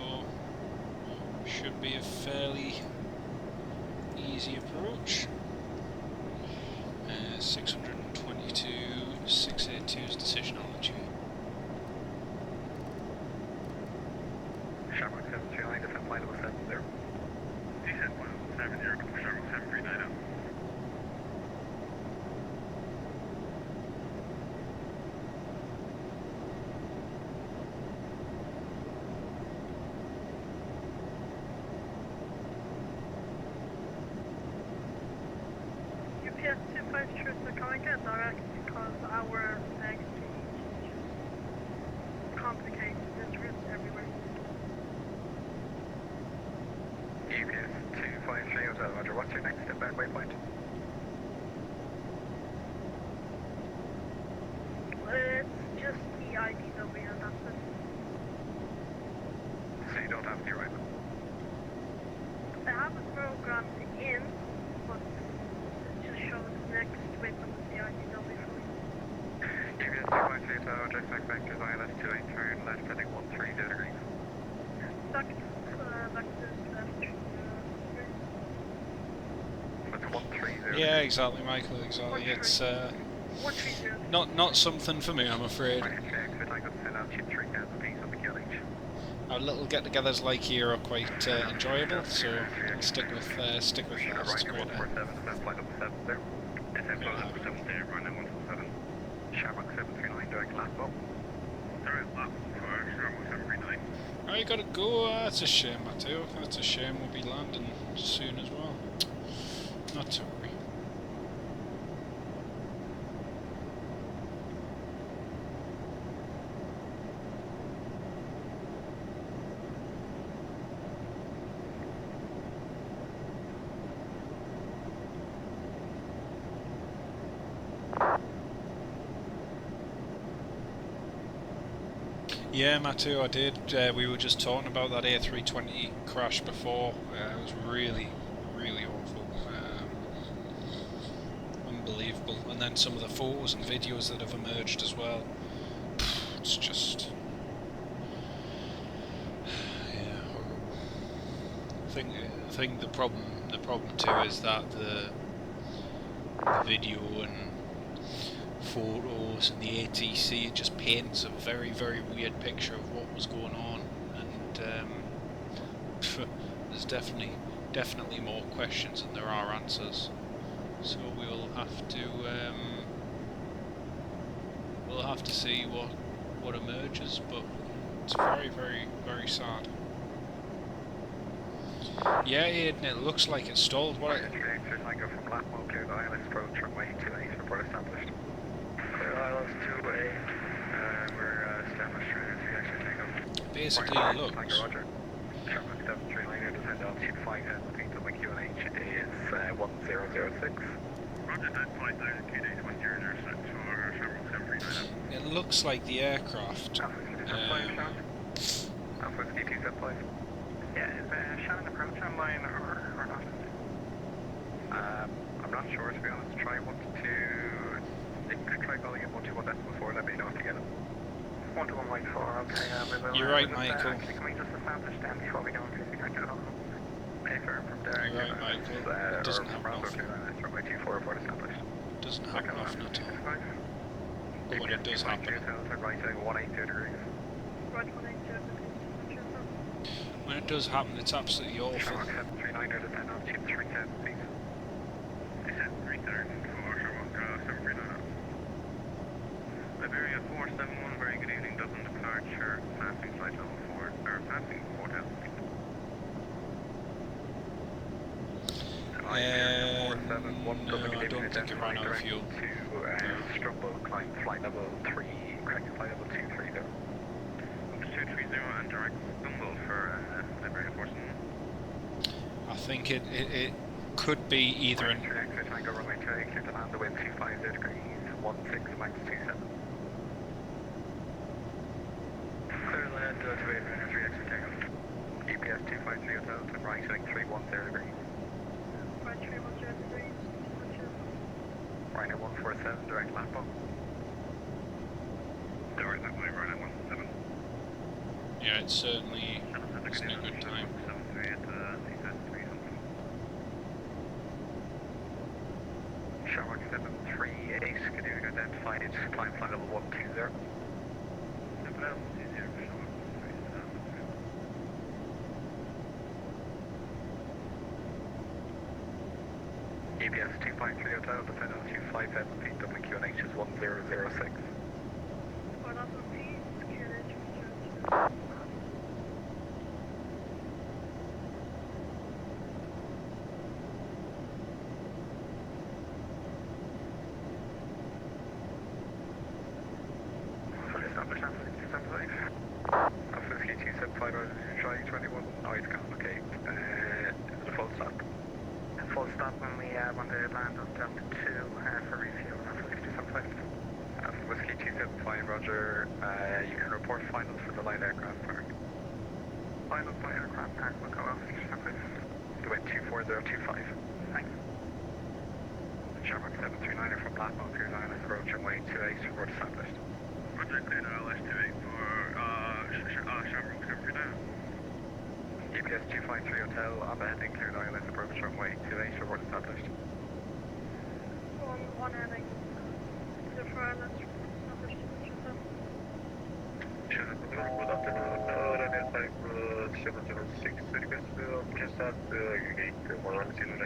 should be a fairly easy approach. 622, 682's decision altitude. Shamrock 739, descent flight level 70. Descent flight level 70, Shamrock 739. UPS 253, so can I get direct because our exchange is just complicated. There's routes everywhere. UPS 253, Hotel Roger. What's your next inbound waypoint? It's just the IDW and that's it. So you don't have the arrival. I have it programmed in, but it just shows next waypoint is the IDW for me. UPS 253, Hotel Roger. Expect vectors ILS 28, turn left heading 130 degrees. Back to this left. That's 130. Yeah, exactly, Michael. Exactly. It's 130. not something for me, I'm afraid. Right, exit, I got to send out chip 3 cans apiece on the QNH. Our little get-togethers like here are quite enjoyable, so I'll stick with that. It's great. Ryanair 147, descent flight level 70. Descent flight level 70, Ryanair 147. Shamrock 739, direct lap up. Direct lap for Shamrock 739. Oh, you gotta go. That's a shame, Matteo. That's a shame. We'll be landing soon as well. Not to worry. Yeah, Matteo, I did. We were just talking about that A320 crash before. It was really, really awful. Unbelievable. And then some of the photos and videos that have emerged as well. It's just... yeah, horrible. I think the problem too is that the video and photos and the ATC, it just paints a very, very weird picture of what was going on, and there's definitely more questions than there are answers. So we'll have to see what emerges, but it's very, very, very sad. Yeah, Aiden, it looks like it's stalled. What? Exit, I go from lap mode, clear the ILS approach, runway 28, report established. ILS 2A, we're established ready to actually take off. Basically, Right, looks. Roger. Shamrock 739, descend altitude 5 head, repeat on my QNH is 1006. Roger, that flight down to QNH 1006 for Shamrock 739. It looks like the aircraft. Alpha 275. Yeah, is Shannon approach online or not? I'm not sure, to be honest. Try 122. You could try calling it 121.4, let me know if you get it. 121.4, okay. You're right, Michael. Actually, can we just establish them before we go into the actual home? Hey, firm from there. You're right, Michael. It doesn't happen often. Runway 24, report established. Doesn't happen often at all. But when it does happen, Right, 182 degrees. Right 180. when it does happen, it's absolutely awful. Shamrock 739, descend altitude 310, please. Descent 3000 for Shamrock 739. Iberia 471, very good evening, Dublin departure, passing flight level 4, or passing 4000 feet. No, I don't think it ran out of fuel. To Strumbo, climb flight level 3, correct flight level 230. 230 and direct Stumble for Iberia 471. I think it could be either an... Exit Tango runway 28, clear to land the wind 250 degrees, 16 max 27. Clear land to 8 minutes, 3 exit Tango. UPS 253 hotel to right, heading 310 degrees. Right 310 degrees. Ryanair 147, direct Lambo. Direct that way, Ryanair 147. Yeah, it's certainly isn't a good time. 738, Shamrock 738, can you identify it? Climb flight level 120. EBS 253 Hotel, descend on 257 feet, WQNH is 1006. What up, repeat, QNH, Fully established, Alpha 275. Alpha 275, try 21, noise count, okay. Is it a full stop? full stop when we want to land up down to 2 for refuel, Alpha 275. Alpha Whiskey 275, roger. You can report finals for the light aircraft park. Final by aircraft park, we'll go Alpha 275. The wind 24025. Thanks. Shamrock 739 from Blackmore, clear line, approach runway 28, report established. Roger, clear LS 28 for Shamrock 739. EBS 253 Hotel, on the heading, clear line, approach runway 28, report established. one heading. The let's establish the shuttle. Good afternoon, Ryanair type 706, request just at gate 110.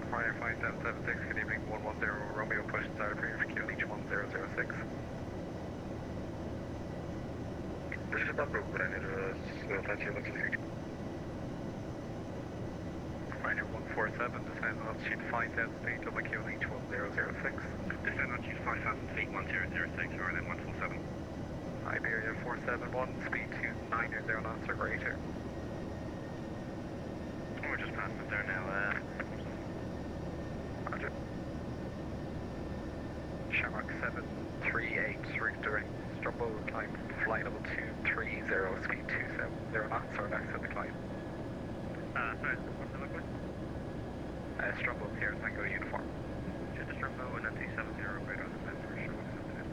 Ryanair 5776, good evening, 110, Romeo push start appearing for QNH 1006. Push it up, Ryanair 5776. Ryanair 147, descend altitude 5000 feet, double QNH 1006. Descend altitude 5,000 feet, 1006, Ryanair 147. Iberia 471, speed 290 knots or greater. We're just passing it there now, Roger. Shamrock 738, route direct, Strumbo, climb flight level 230, speed 270 knots or next to the climb. sorry, what's the liquid? Strumbo here, Tango uniform. Just a Strumbo and then 270, right on the fence for Shamrock 739.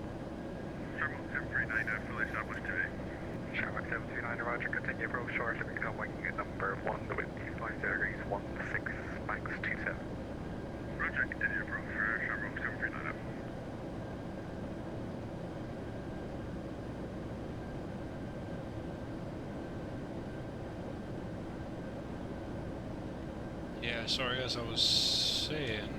Shamrock 739, fully established today. Shamrock 739, roger, continue approach shortly, becoming number 1, the wind 250 degrees, 16, max 27. Roger, continue approach for Shamrock 739. Yeah, sorry, as I was saying,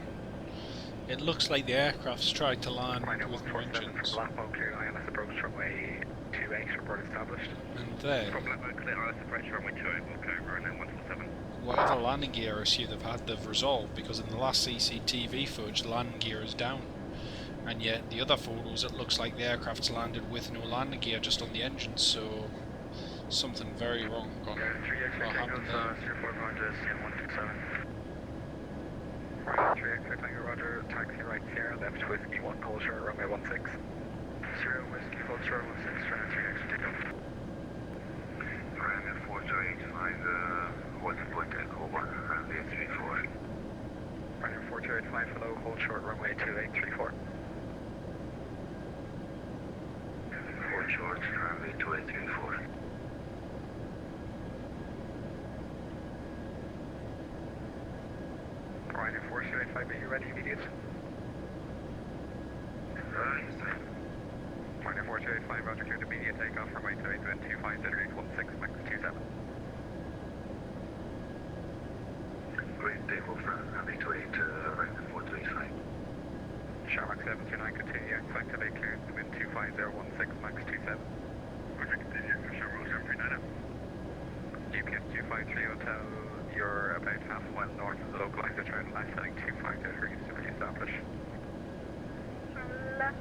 it looks like the aircraft's tried to land Ryanair with no 147 engines. from Blackmore, clear ILS approach runway 28, report established. And then, From level clear ILS approach runway 28, we'll go Ryanair 147. whatever landing gear issue they've had, they've resolved, because in the last CCTV footage, the landing gear is down. And yet, the other photos, it looks like the aircraft's landed with no landing gear, just on the engine, so something very wrong gone. What happened there? 34 Roger, CM127. Ryanair 3X, Tango Roger, taxi right Sierra, left Whiskey 1, hold short, runway 16. Zero Whiskey, hold short 16, Ryanair 3X, take off. Ryanair 428, find what's the point at Cobra, Ryanair 34. Ryanair 4285, hello, hold short, runway 2834. Hold short, runway 2834. Ryanair 4285, are you ready? Immediate. Yes, sir. Ryanair 4285, roger, cleared immediate takeoff, runway 28, wind 250 degrees, 16, max 27. Great, takeoff, runway 28, Ryanair 428. Shamrock 729, continue, activate clearance, wind 250, 16, max 27. Roger, continue for Shamrock 739. UPS 253 Hotel, you're about half a mile north of the localizer turn left, heading 250 degrees to be established. Turn left.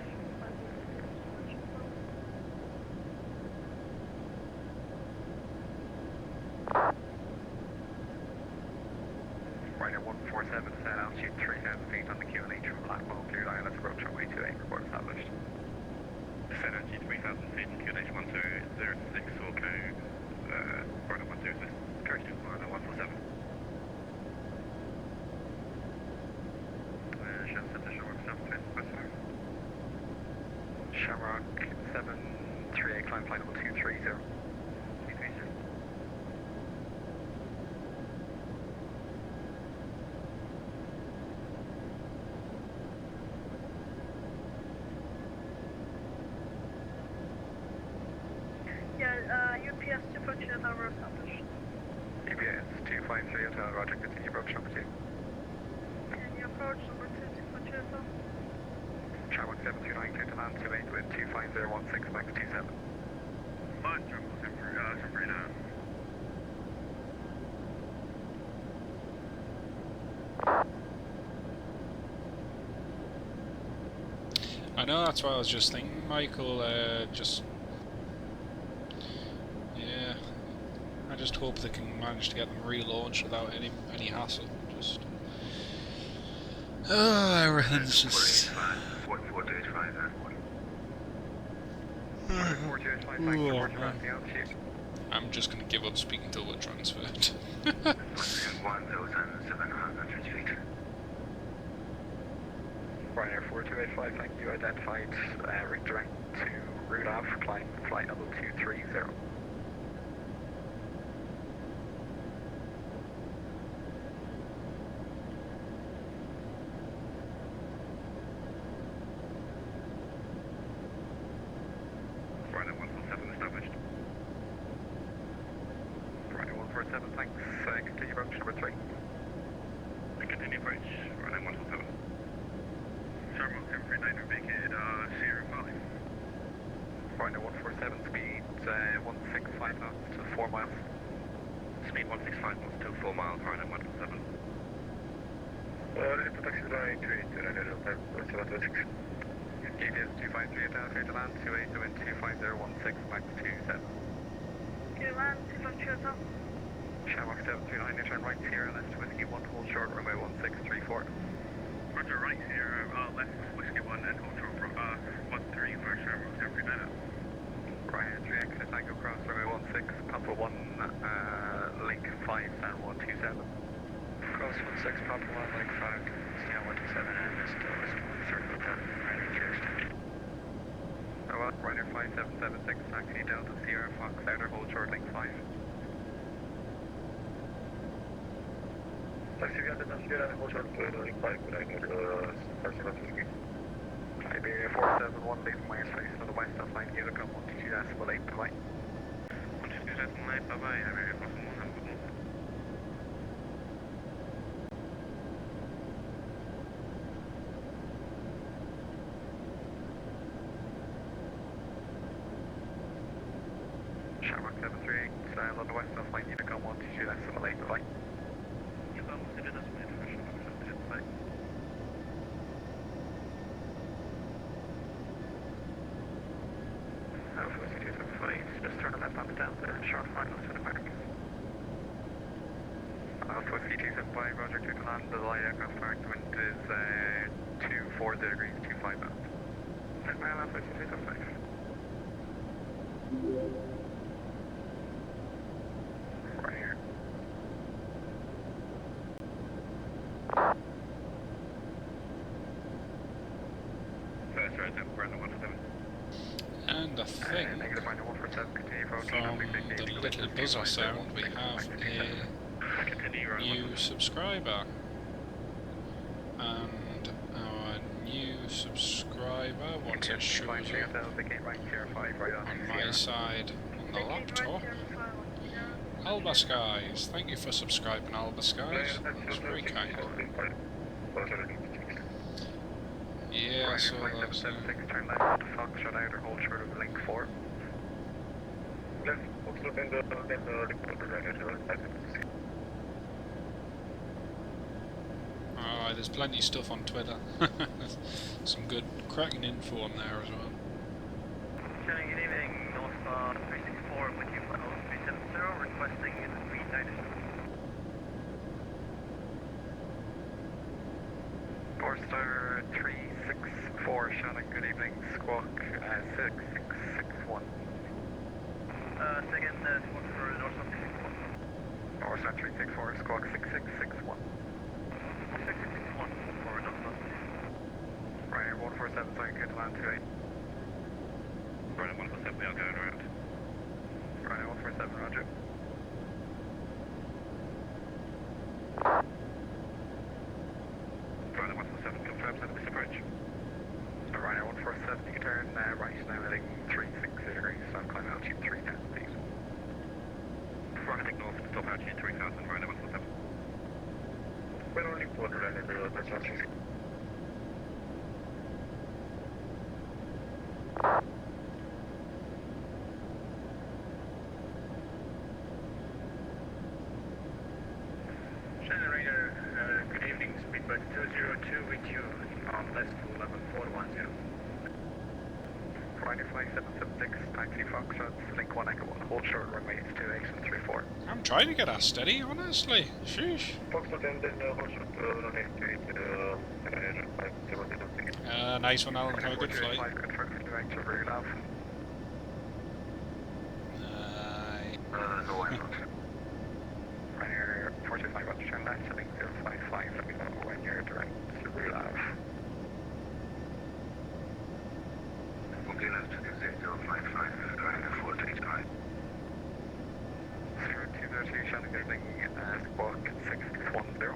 Ryanair 147, set altitude 3,000 feet on the QNH from Blackmore, cleared ILS approach runway 28, report established. Descend altitude 3,000 feet, QNH 1006, okay, Ryanair 106, correct, Ryanair 147. Shell set to Shamrock 739. What's that? Shamrock 738, climb flight level 230. 230. Yeah, UPS 242 tower established. EBS 253 Hotel, roger, continue approach number 2. Can you approach number 2 242? Shamrock 739, clear to land 28 with 25016, max 27. Mud jungle temporary now. I know, that's what I was just thinking, Michael. Yeah, I just hope they can manage to get them relaunched without any hassle. Just everything's just. 485 and 4285, thanks Oh, so much for man. the altitude. I'm just gonna give up speaking till we're transferred. 1,700 feet. Ryanair 4285, thank you. Identified, redirect to route off, climb flight level 230. Ryanair 147 established. Ryanair 147, thanks. Continue approach number 3. And continue approach. Ryanair 147. Shamrock 739 vacated Sierra 5. Ryanair 147, speed 165 knots to 4 miles. Speed 165 knots to 4 miles. Ryanair 147. Taxi line 28 Ryanair 736. EBS 253 Hotel, clear to land 28 wind 25016, max 27. Can you land 242? Shamrock 739, turn right Sierra left whiskey 1, hold short runway 1634. Roger, right here, left whiskey 1 and hold short from 13 for Shamrock 739. Ryanair 3 exit Tango cross runway 16, Papa 1, link 5, San 127. Cross 16, Papa 1, link 5, Stan 127, and this is 130 Ryanair cheers. Ryanair 5776, taxi Delta Sierra Fox outer, hold short link 5. Taxi Delta Sierra, hold short link 5, Ryanair Taxi Iberia 471, leaving my airspace to the west of line, Unicom 122.8, bye-bye. 122.8, bye-bye, Iberia 471, have a good one. Shamrock 738, on the west of line, Unicom 122.8, bye-bye. Unicom 122.8, bye-bye. Alpha 275, just turn left on the down there, short finals to the back. Alpha 275, roger, clear to land, the light aircraft park, the wind is 240 degrees, 25 knots. 10 mile Alpha 275. Right here. First right down, Brandon 107. And I think Negative Ryanair 147, continue approach. from the little buzzer sound we have Continue, a Ryanair new subscriber. And our new subscriber, once it shows up on my side on the laptop. Alba Skies, thank you for subscribing, Alba Skies. That's very kind. Yeah, so that's 776, turn left to Foxtrot outer, hold short of link 4. Left, Foxtrot and the reporter Ryanair. Alright, there's plenty of stuff on Twitter. Some good cracking info on there as well. Good evening, Northstar 364 with you for 0370, requesting V90. Northstar 364, Shannon, good evening, squawk 6661. Second, squawk for Northstar 364. Northstar 364, squawk 6661. 6661 for Northstar. Ryanair 147, sorry, good to land 28. Ryanair 147, we are going around. Ryanair 147, roger. Ryanair 147, confirm service approach. Ryanair 147, you can turn right now heading 360 degrees, so I'm climbing altitude 3000 feet. Ryanair take north, stop altitude 3000, Ryanair 147. We're only quarter Ryanair below the altitude. Ryanair, good evening, speedbird 202 with you on less to 11410. Ryanair 5776, taxi Foxtrot, link 1 Echo 1, hold short runway 28 and 34. I'm trying to get that steady, honestly. Sheesh. Foxtrot and then hold short runway 28, Nice one, Alan. Have a good flight. Confirmed direct to Rear Nav. No, I'm not. Ryanair 425 on turn left, heading 055, let me know when you're direct to Rear Nav. Okay, left to 055, Ryanair 435. 0202, Shannon Gooding, squawk 6610.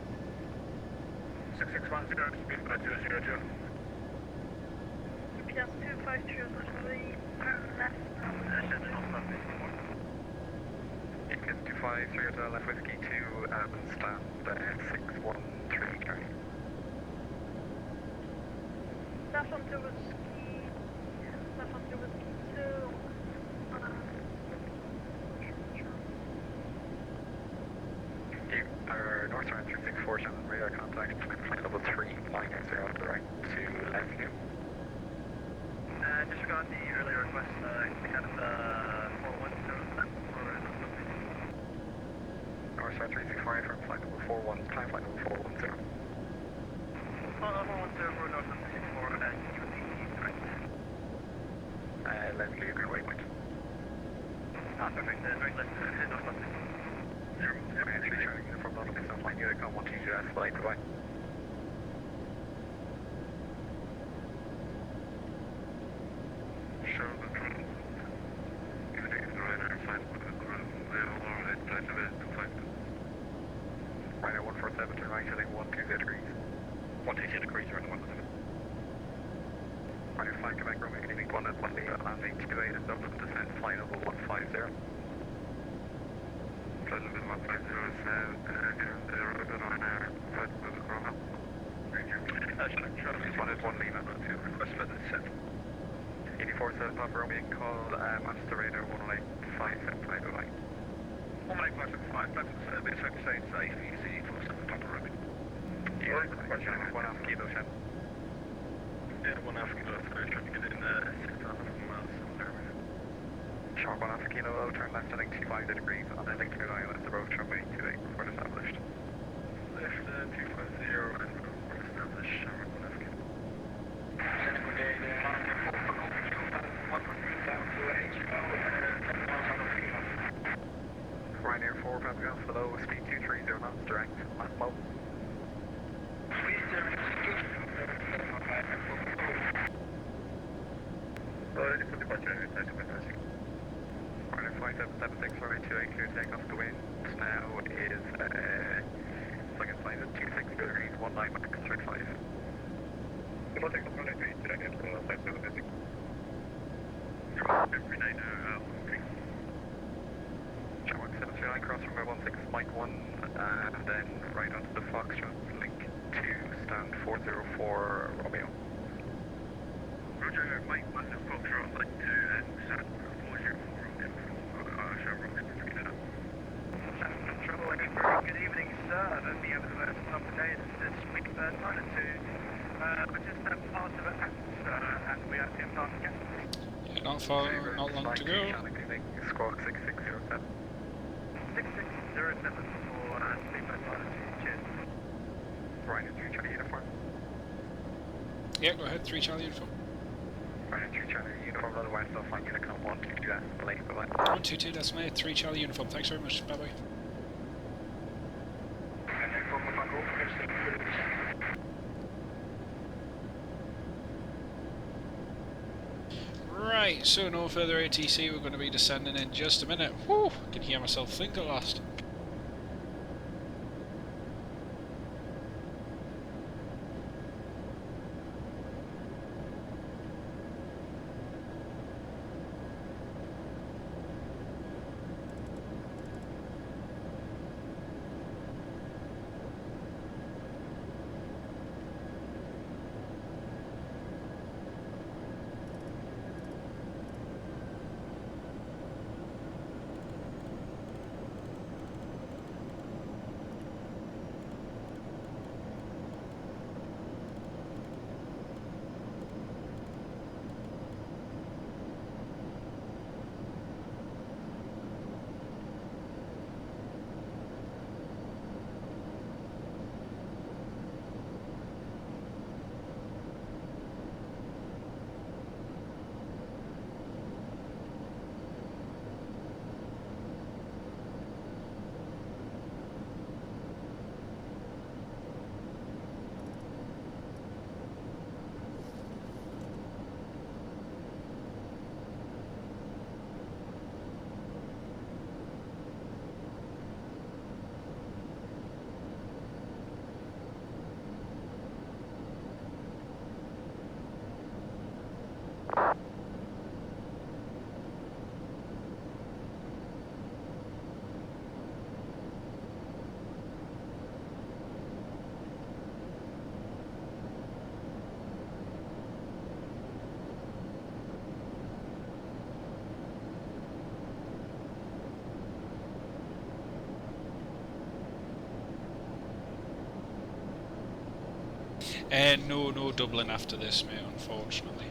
6610, speedbird 202. Just 253 turn left. Beacon 253 Hotel Left Whiskey 2, stand 613 Charlie. Left on to whiskey. Left on to whiskey 2. You are north around 364 Shannon, radar contact, flight level 3, flying out 0 to the right to left view. Disregard the earlier request, kind of 410 North Star 364 from flight level 41, time flight level 410. 410 for North 64 and you would be right. Left view, good waypoint. Perfect, right left, North left. Actually turning uniform level, so flying Unicom 122 flight, goodbye. Ryanair 147, turn right, heading 120 degrees. 120 degrees, Ryanair 147. Ryanair 5 Quebec, Romeo, evening 1 at 1 Lima, landing 28 is up and descent, flight level 150. Flight level 150 is Ryanair, flight level Romeo. This one is 1 Lima, 2. Request for the descent. 84 7 Papa Romeo, call Master Radar 11857, goodbye. 18575, back to the service, I can say it's safe, easy, for some Papa Romeo. Yeah, question 1 half kilo, Shen. Yeah, 1 half kilo, so trying to get in 6,000 miles somewhere. Sharp 1 half kilo, turn left heading 25 degrees, on ending 29 at the road runway 28, report established. Left 250 and report established, Sharp 1 half kilo. Ryanair 4 Papa below, speed 230 knots, direct, last mode. Ryanair 5776, runway 28, clear takeoff, the wind now is, second flight at 26 degrees, 19 Mach 35. We'll take the runway 28 and 5756. Every night, Shamrock 739, cross runway 16, Mike 1, and then right onto the Foxtrot, link 2, stand 404 Romeo. Roger, Mike 1 to Foxtrot, like 2 and stand 404 Romeo from Shamrock 739. Trouble, good evening, sir. I don't think I've ever some today. It's Speedbird 9 and 2. I just have part of it and we have to pass again. Yeah, not far, not long to go. Squawk 6607. 6607 for Speedbird 9 and 2. Cheers. Ryanair 3 Charlie uniform. Yeah, go ahead, 3 Charlie uniform. Ryanair 3 Charlie uniform, otherwise they'll find Unicom 122 that's late, bye-bye. 122, that's mate, 3 Charlie uniform. Thanks very much, bye bye. so no further ATC, we're going to be descending in just a minute. Whew, I can hear myself think at last. No Dublin after this, mate, unfortunately.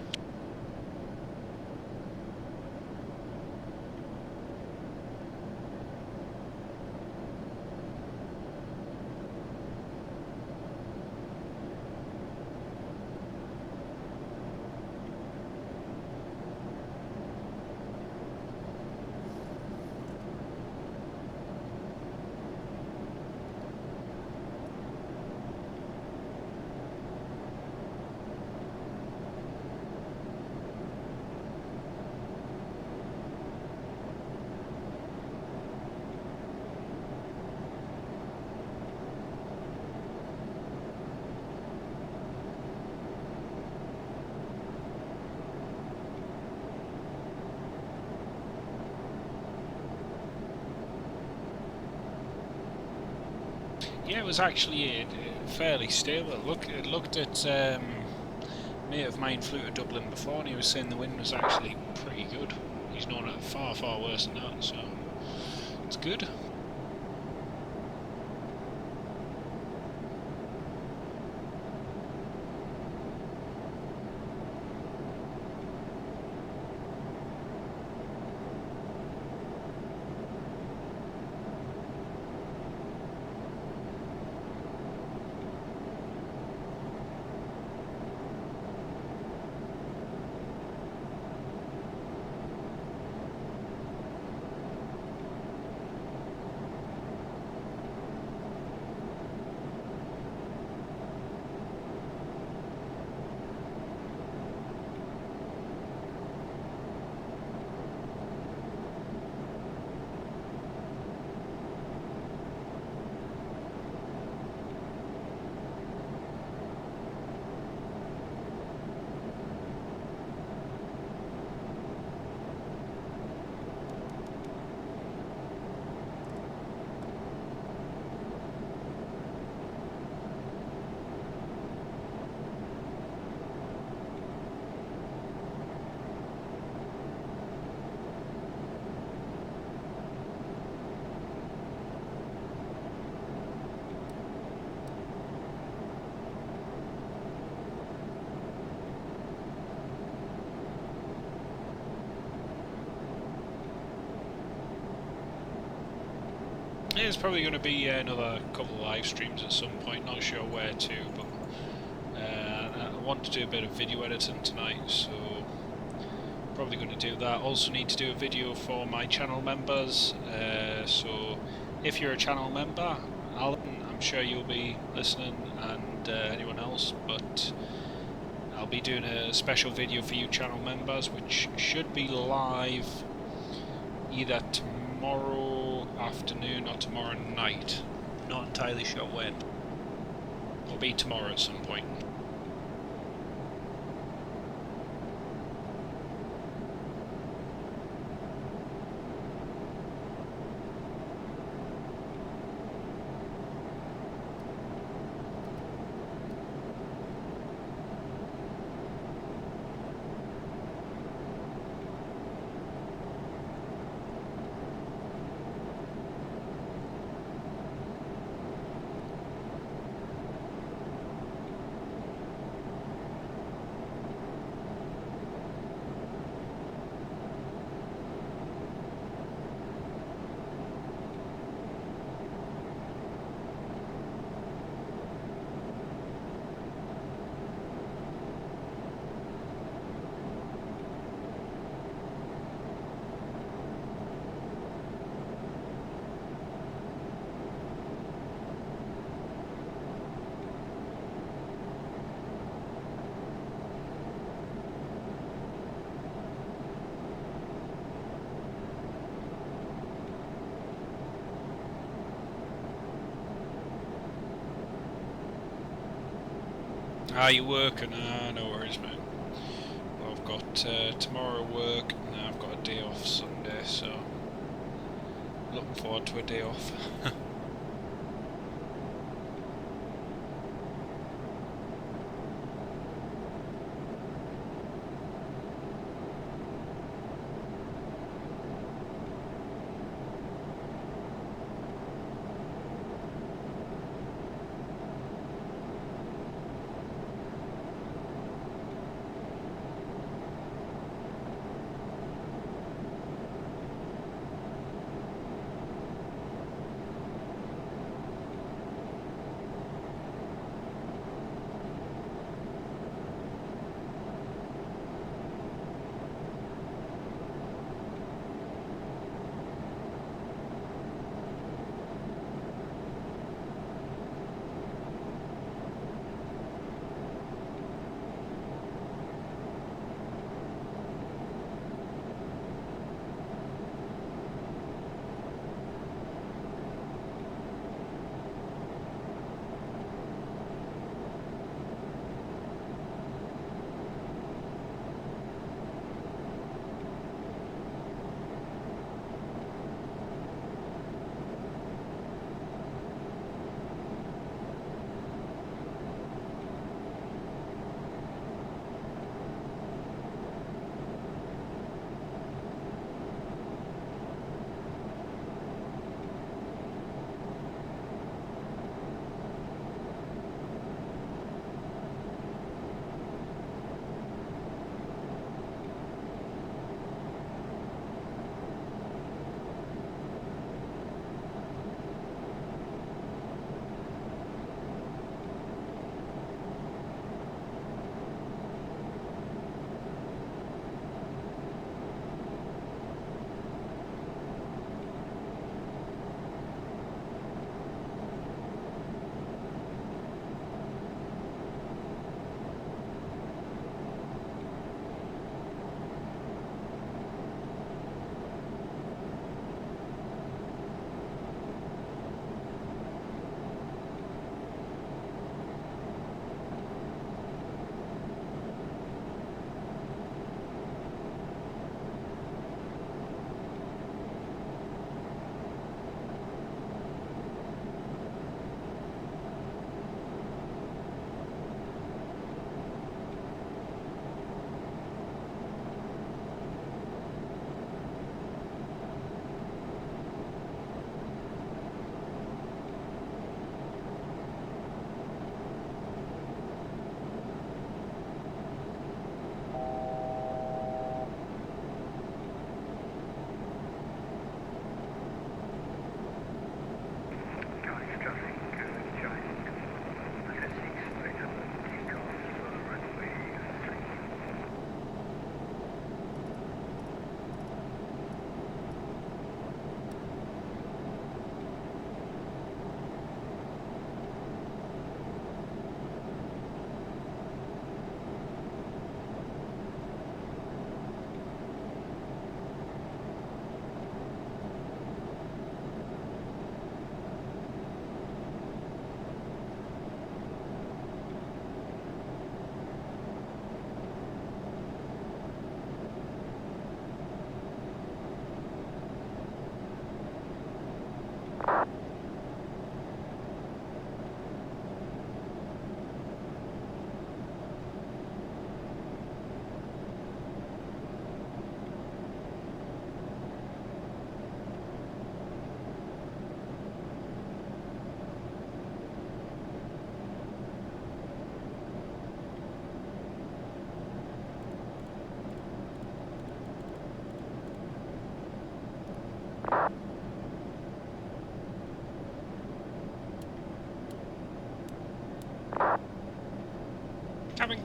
Yeah, it was actually fairly stable. It looked at mate of mine flew to Dublin before, and he was saying the wind was actually pretty good. He's known it far worse than that, so it's good. There's probably going to be another couple of live streams at some point, not sure where to, but I want to do a bit of video editing tonight, so probably going to do that. Also need to do a video for my channel members, so if you're a channel member, Alan, I'm sure you'll be listening, and anyone else, but I'll be doing a special video for you channel members, which should be live either tomorrow afternoon or tomorrow night. Not entirely sure when. It'll be tomorrow at some point. Ah, you working? Ah, no worries, mate. Well, I've got tomorrow work, and then I've got a day off Sunday, so looking forward to a day off.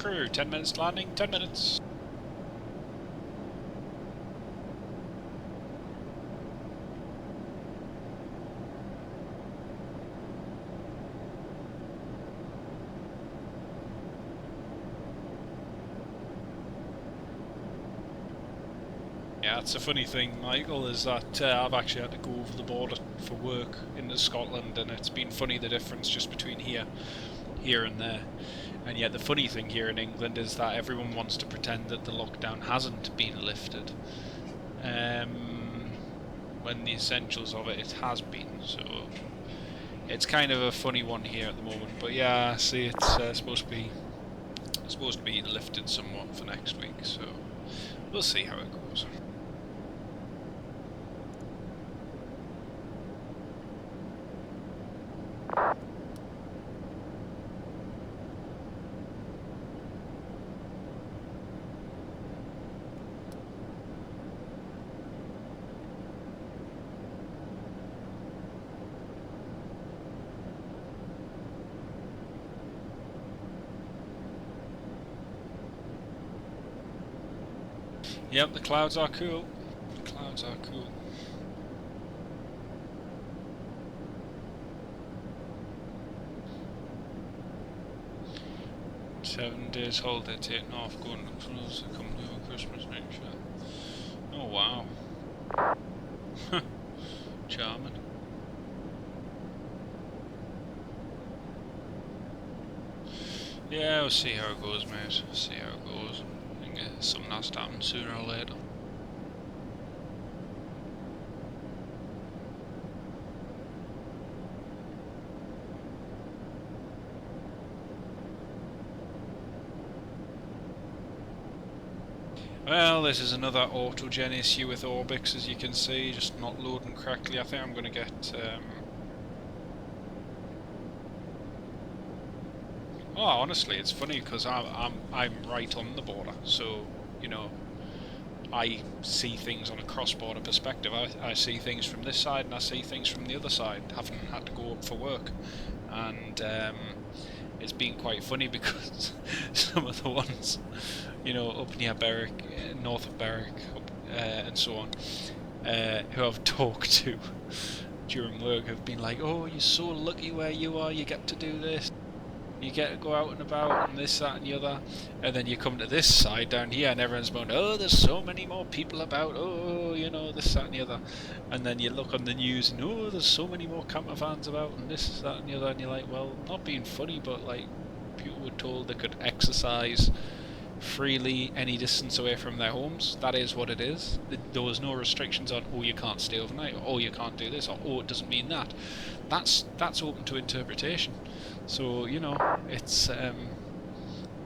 crew. 10 minutes to landing, 10 minutes. Yeah, it's a funny thing, Michael, is that I've actually had to go over the border for work into Scotland, and it's been funny the difference just between here and there. And yet the funny thing here in England is that everyone wants to pretend that the lockdown hasn't been lifted, when the essentials of it has been. So it's kind of a funny one here at the moment. But yeah, see, it's supposed to be lifted somewhat for next week. So we'll see how it goes. Yep, the clouds are cool. The clouds are cool. "7 days holiday taken off, going to close the company on Christmas next year." Oh wow. Charming. Yeah, we'll see how it goes, mate. See how it goes. I think something has to happen sooner or later. Well, this is another autogen issue with Orbix, as you can see, just not loading correctly. I think I'm going to get... Oh, honestly, it's funny because I'm right on the border, so you know, I see things on a cross-border perspective. I see things from this side and I see things from the other side. Haven't had to go up for work, and it's been quite funny because some of the ones, you know, up near Berwick, north of Berwick, and so on, who I've talked to during work have been like, "Oh, you're so lucky where you are. You get to do this. You get to go out and about and this, that and the other," and then you come to this side down here and everyone's going, "Oh, there's so many more people about, oh, you know, this, that and the other," and then you look on the news and, "Oh, there's so many more camper vans about and this, that and the other," and you're like, well, not being funny, but like, people were told they could exercise freely any distance away from their homes. That is what it is. There was no restrictions on, oh, you can't stay overnight, or oh, you can't do this, or oh, it doesn't mean that. That's open to interpretation. So, you know, it's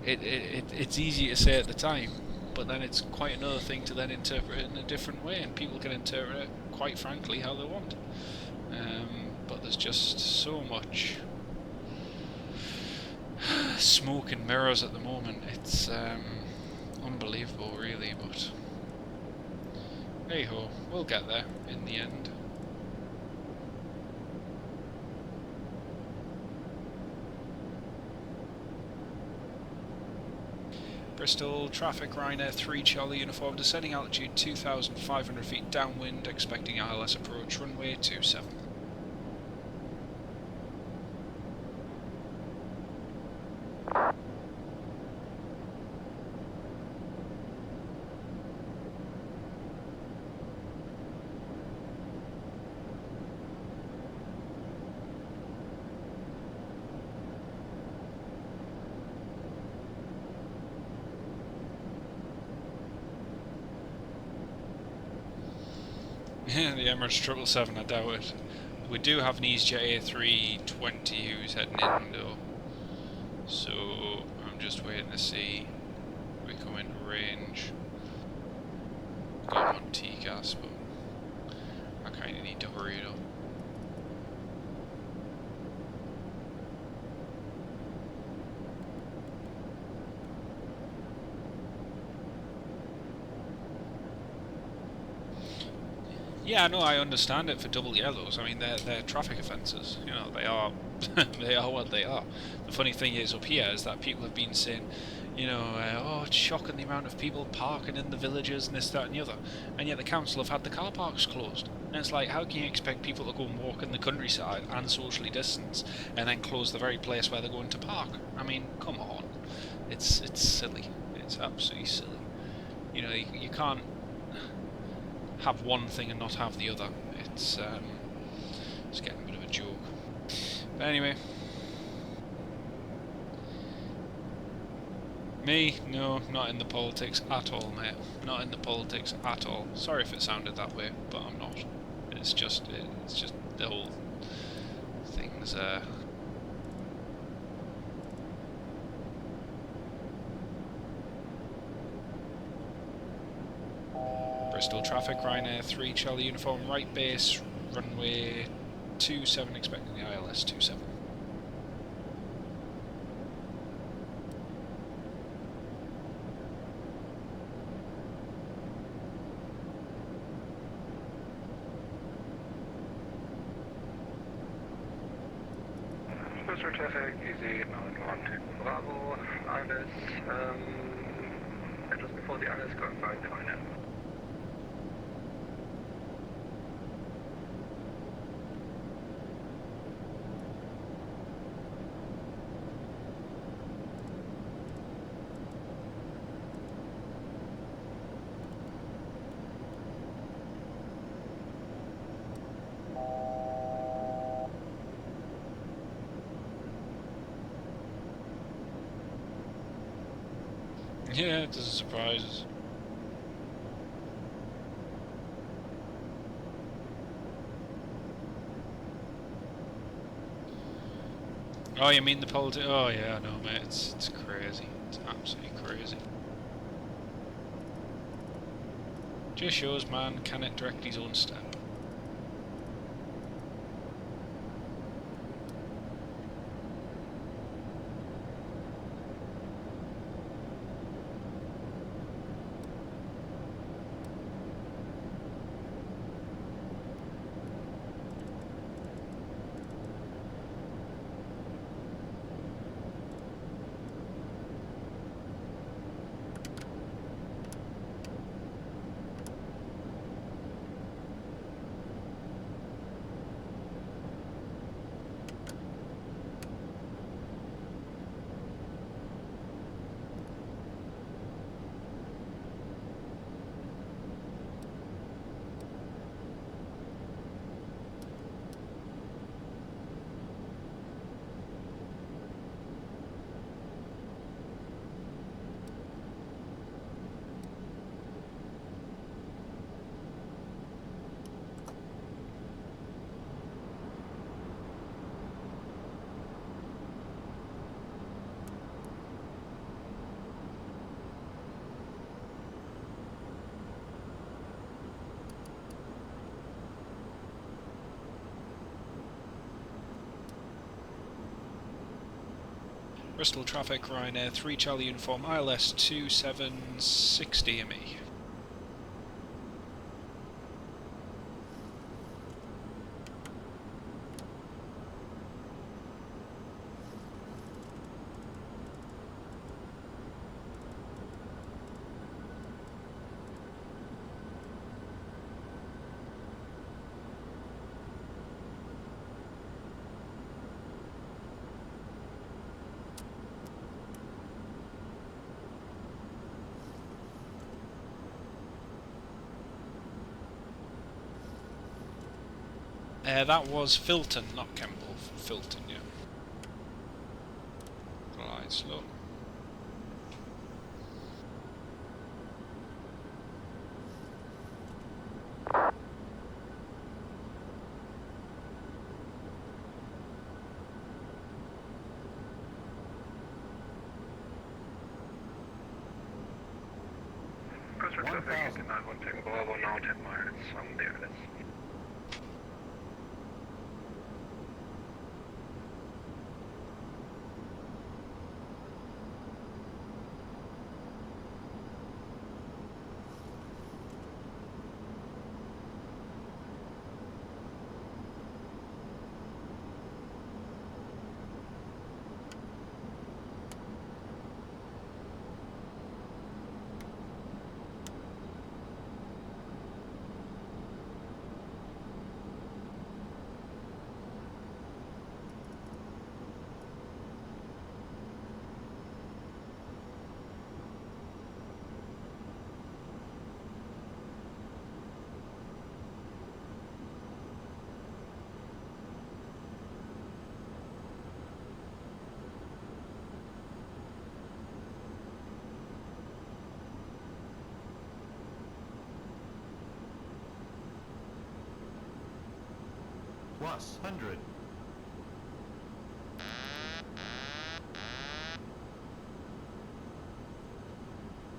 it's easy to say at the time, but then it's quite another thing to then interpret it in a different way, and people can interpret it, quite frankly, how they want. But there's just so much smoke and mirrors at the moment. It's unbelievable, really, but hey ho, we'll get there in the end. Bristol, traffic, Ryanair 3 Charlie Uniform, descending altitude 2,500 feet downwind, expecting ILS approach, runway 27. The Emirates 777, I doubt it. We do have an EasyJet A320 who's heading in though, so I'm just waiting to see if we come into range. Got him on TCAS, but I kind of need to hurry it up. Yeah, no, I understand it for double yellows. I mean, they're traffic offences. You know, they are they are what they are. The funny thing is up here is that people have been saying, You know, oh, it's shocking the amount of people parking in the villages and this, that and the other. And yet the council have had the car parks closed. And it's like, how can you expect people to go and walk in the countryside and socially distance and then close the very place where they're going to park? I mean, come on. It's silly. It's absolutely silly. You know, you can't have one thing and not have the other. It's getting a bit of a joke. But anyway. Me? No, not in the politics at all, mate. Not in the politics at all. Sorry if it sounded that way, but I'm not. It's just the whole thing's Bristol traffic, Ryanair 3 Charlie uniform, right base, runway 27, expecting the ILS 27. Bristol traffic, easy, 912 Bravo, ILS, just before the ILS going by VRyanair. Yeah, it doesn't surprise us. Oh, you mean the politics? Oh yeah, no mate, it's crazy. It's absolutely crazy. Just shows man cannot direct his own step. Bristol traffic, Ryanair 3 Charlie uniform, ILS 2760 ME. That was Filton, not Kemble. Filton, yeah. Glide slow. Bristol traffic, 912 Bravo, now 10 miles on the ILS. Was, 100.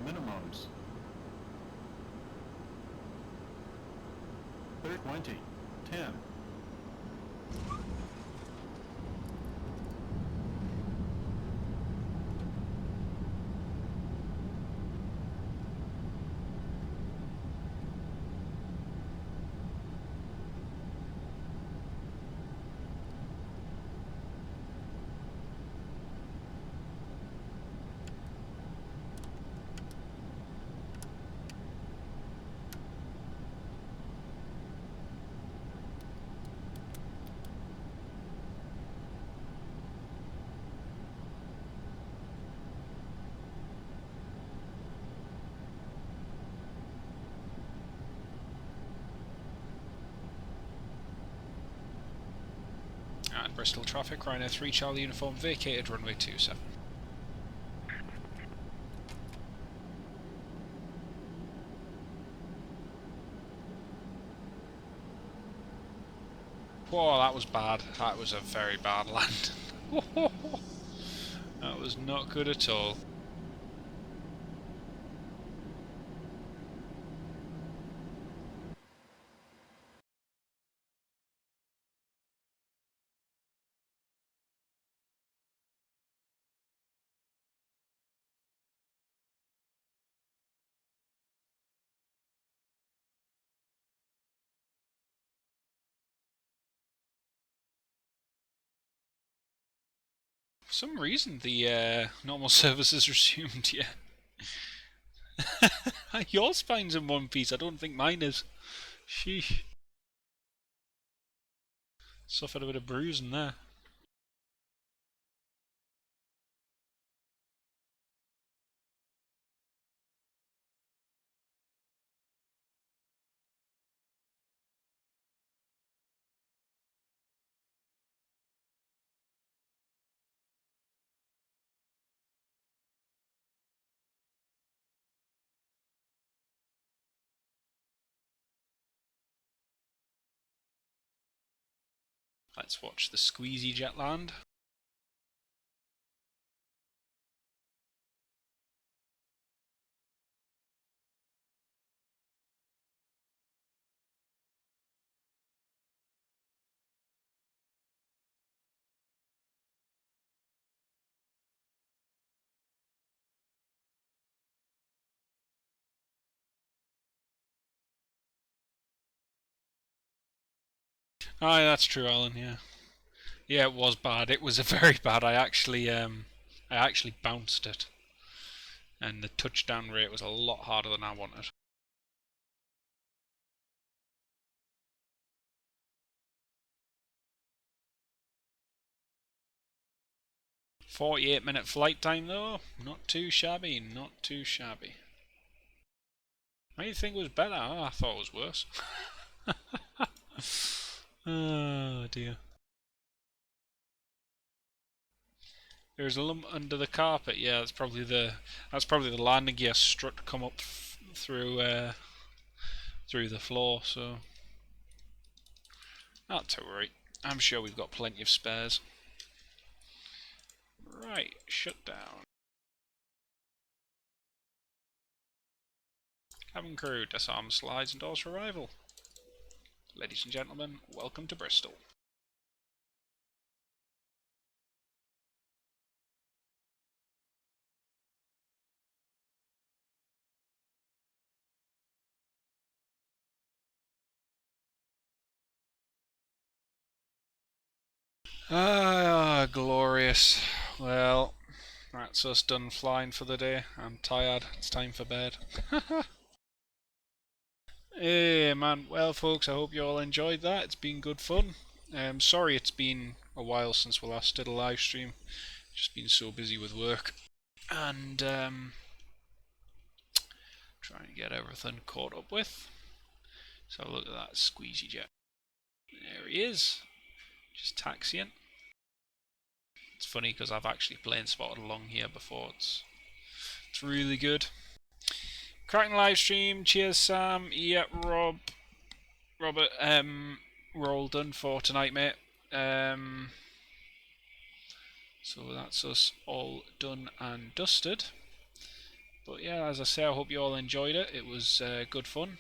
Minimums. 20, 10. And Bristol traffic, Ryanair 3 Charlie uniform vacated runway 27. Whoa, that was bad. That was a very bad land. That was not good at all. For some reason, the normal service is resumed, yeah. Your spine's in one piece, I don't think mine is. Sheesh. Suffered a bit of bruising there. Let's watch the squeezy jet land. Aye, that's true, Alan, yeah. Yeah, it was bad. It was a very bad. I actually bounced it. And the touchdown rate was a lot harder than I wanted. "48-minute flight time though, not too shabby, not too shabby." I think it was better. Oh, I thought it was worse. Oh dear. There's a lump under the carpet. Yeah, that's probably the landing gear strut come up through the floor. So not to worry. I'm sure we've got plenty of spares. Right, shut down. Cabin crew, disarm slides and doors for arrival. Ladies and gentlemen, welcome to Bristol. Ah, glorious. Well, that's us done flying for the day. I'm tired. It's time for bed. Hey, man. Well, folks, I hope you all enjoyed that. It's been good fun. Sorry it's been a while since we last did a live stream. Just been so busy with work. And, trying to get everything caught up with. So look at that squeezy jet. There he is. Just taxiing. It's funny because I've actually plane spotted along here before. It's really good. Cracking live stream. Cheers, Sam. Yeah, Robert. we're all done for tonight, mate. So that's us all done and dusted. But yeah, as I say, I hope you all enjoyed it. It was good fun.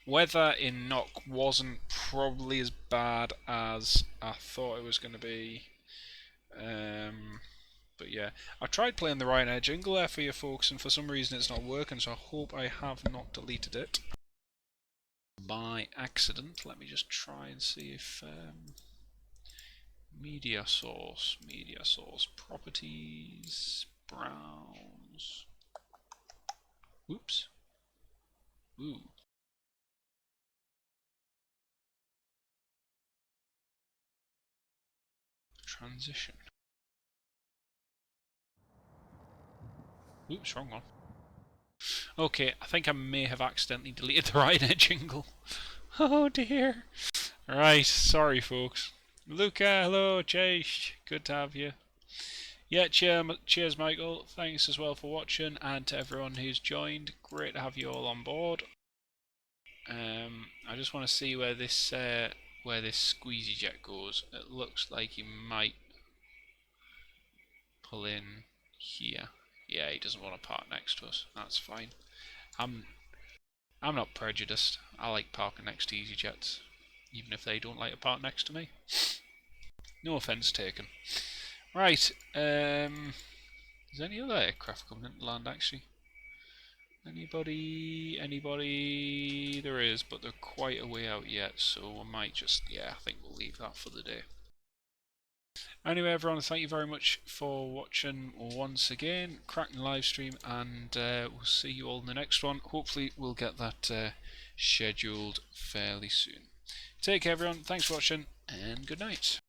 Weather in Knock wasn't probably as bad as I thought it was going to be. But yeah, I tried playing the Ryanair jingle there for you folks, and for some reason it's not working, so I hope I have not deleted it by accident. Let me just try and see if media source, properties, browse. Oops. Ooh. Transition. Oops, wrong one. Okay, I think I may have accidentally deleted the Ryanair jingle. Oh dear. Right, sorry folks. Luca, hello, Chase. Good to have you. Yeah, cheers Michael. Thanks as well for watching, and to everyone who's joined. Great to have you all on board. I just want to see where this squeezy jet goes. It looks like he might pull in here. Yeah, he doesn't want to park next to us. That's fine. I'm not prejudiced. I like parking next to EasyJets, even if they don't like to park next to me. No offence taken. Right. Is any other aircraft coming into land actually? Anybody? There is, but they're quite a way out yet, so I might just, yeah, I think we'll leave that for the day. Anyway, everyone, thank you very much for watching once again. Cracking live stream, and we'll see you all in the next one. Hopefully, we'll get that scheduled fairly soon. Take care, everyone. Thanks for watching, and good night.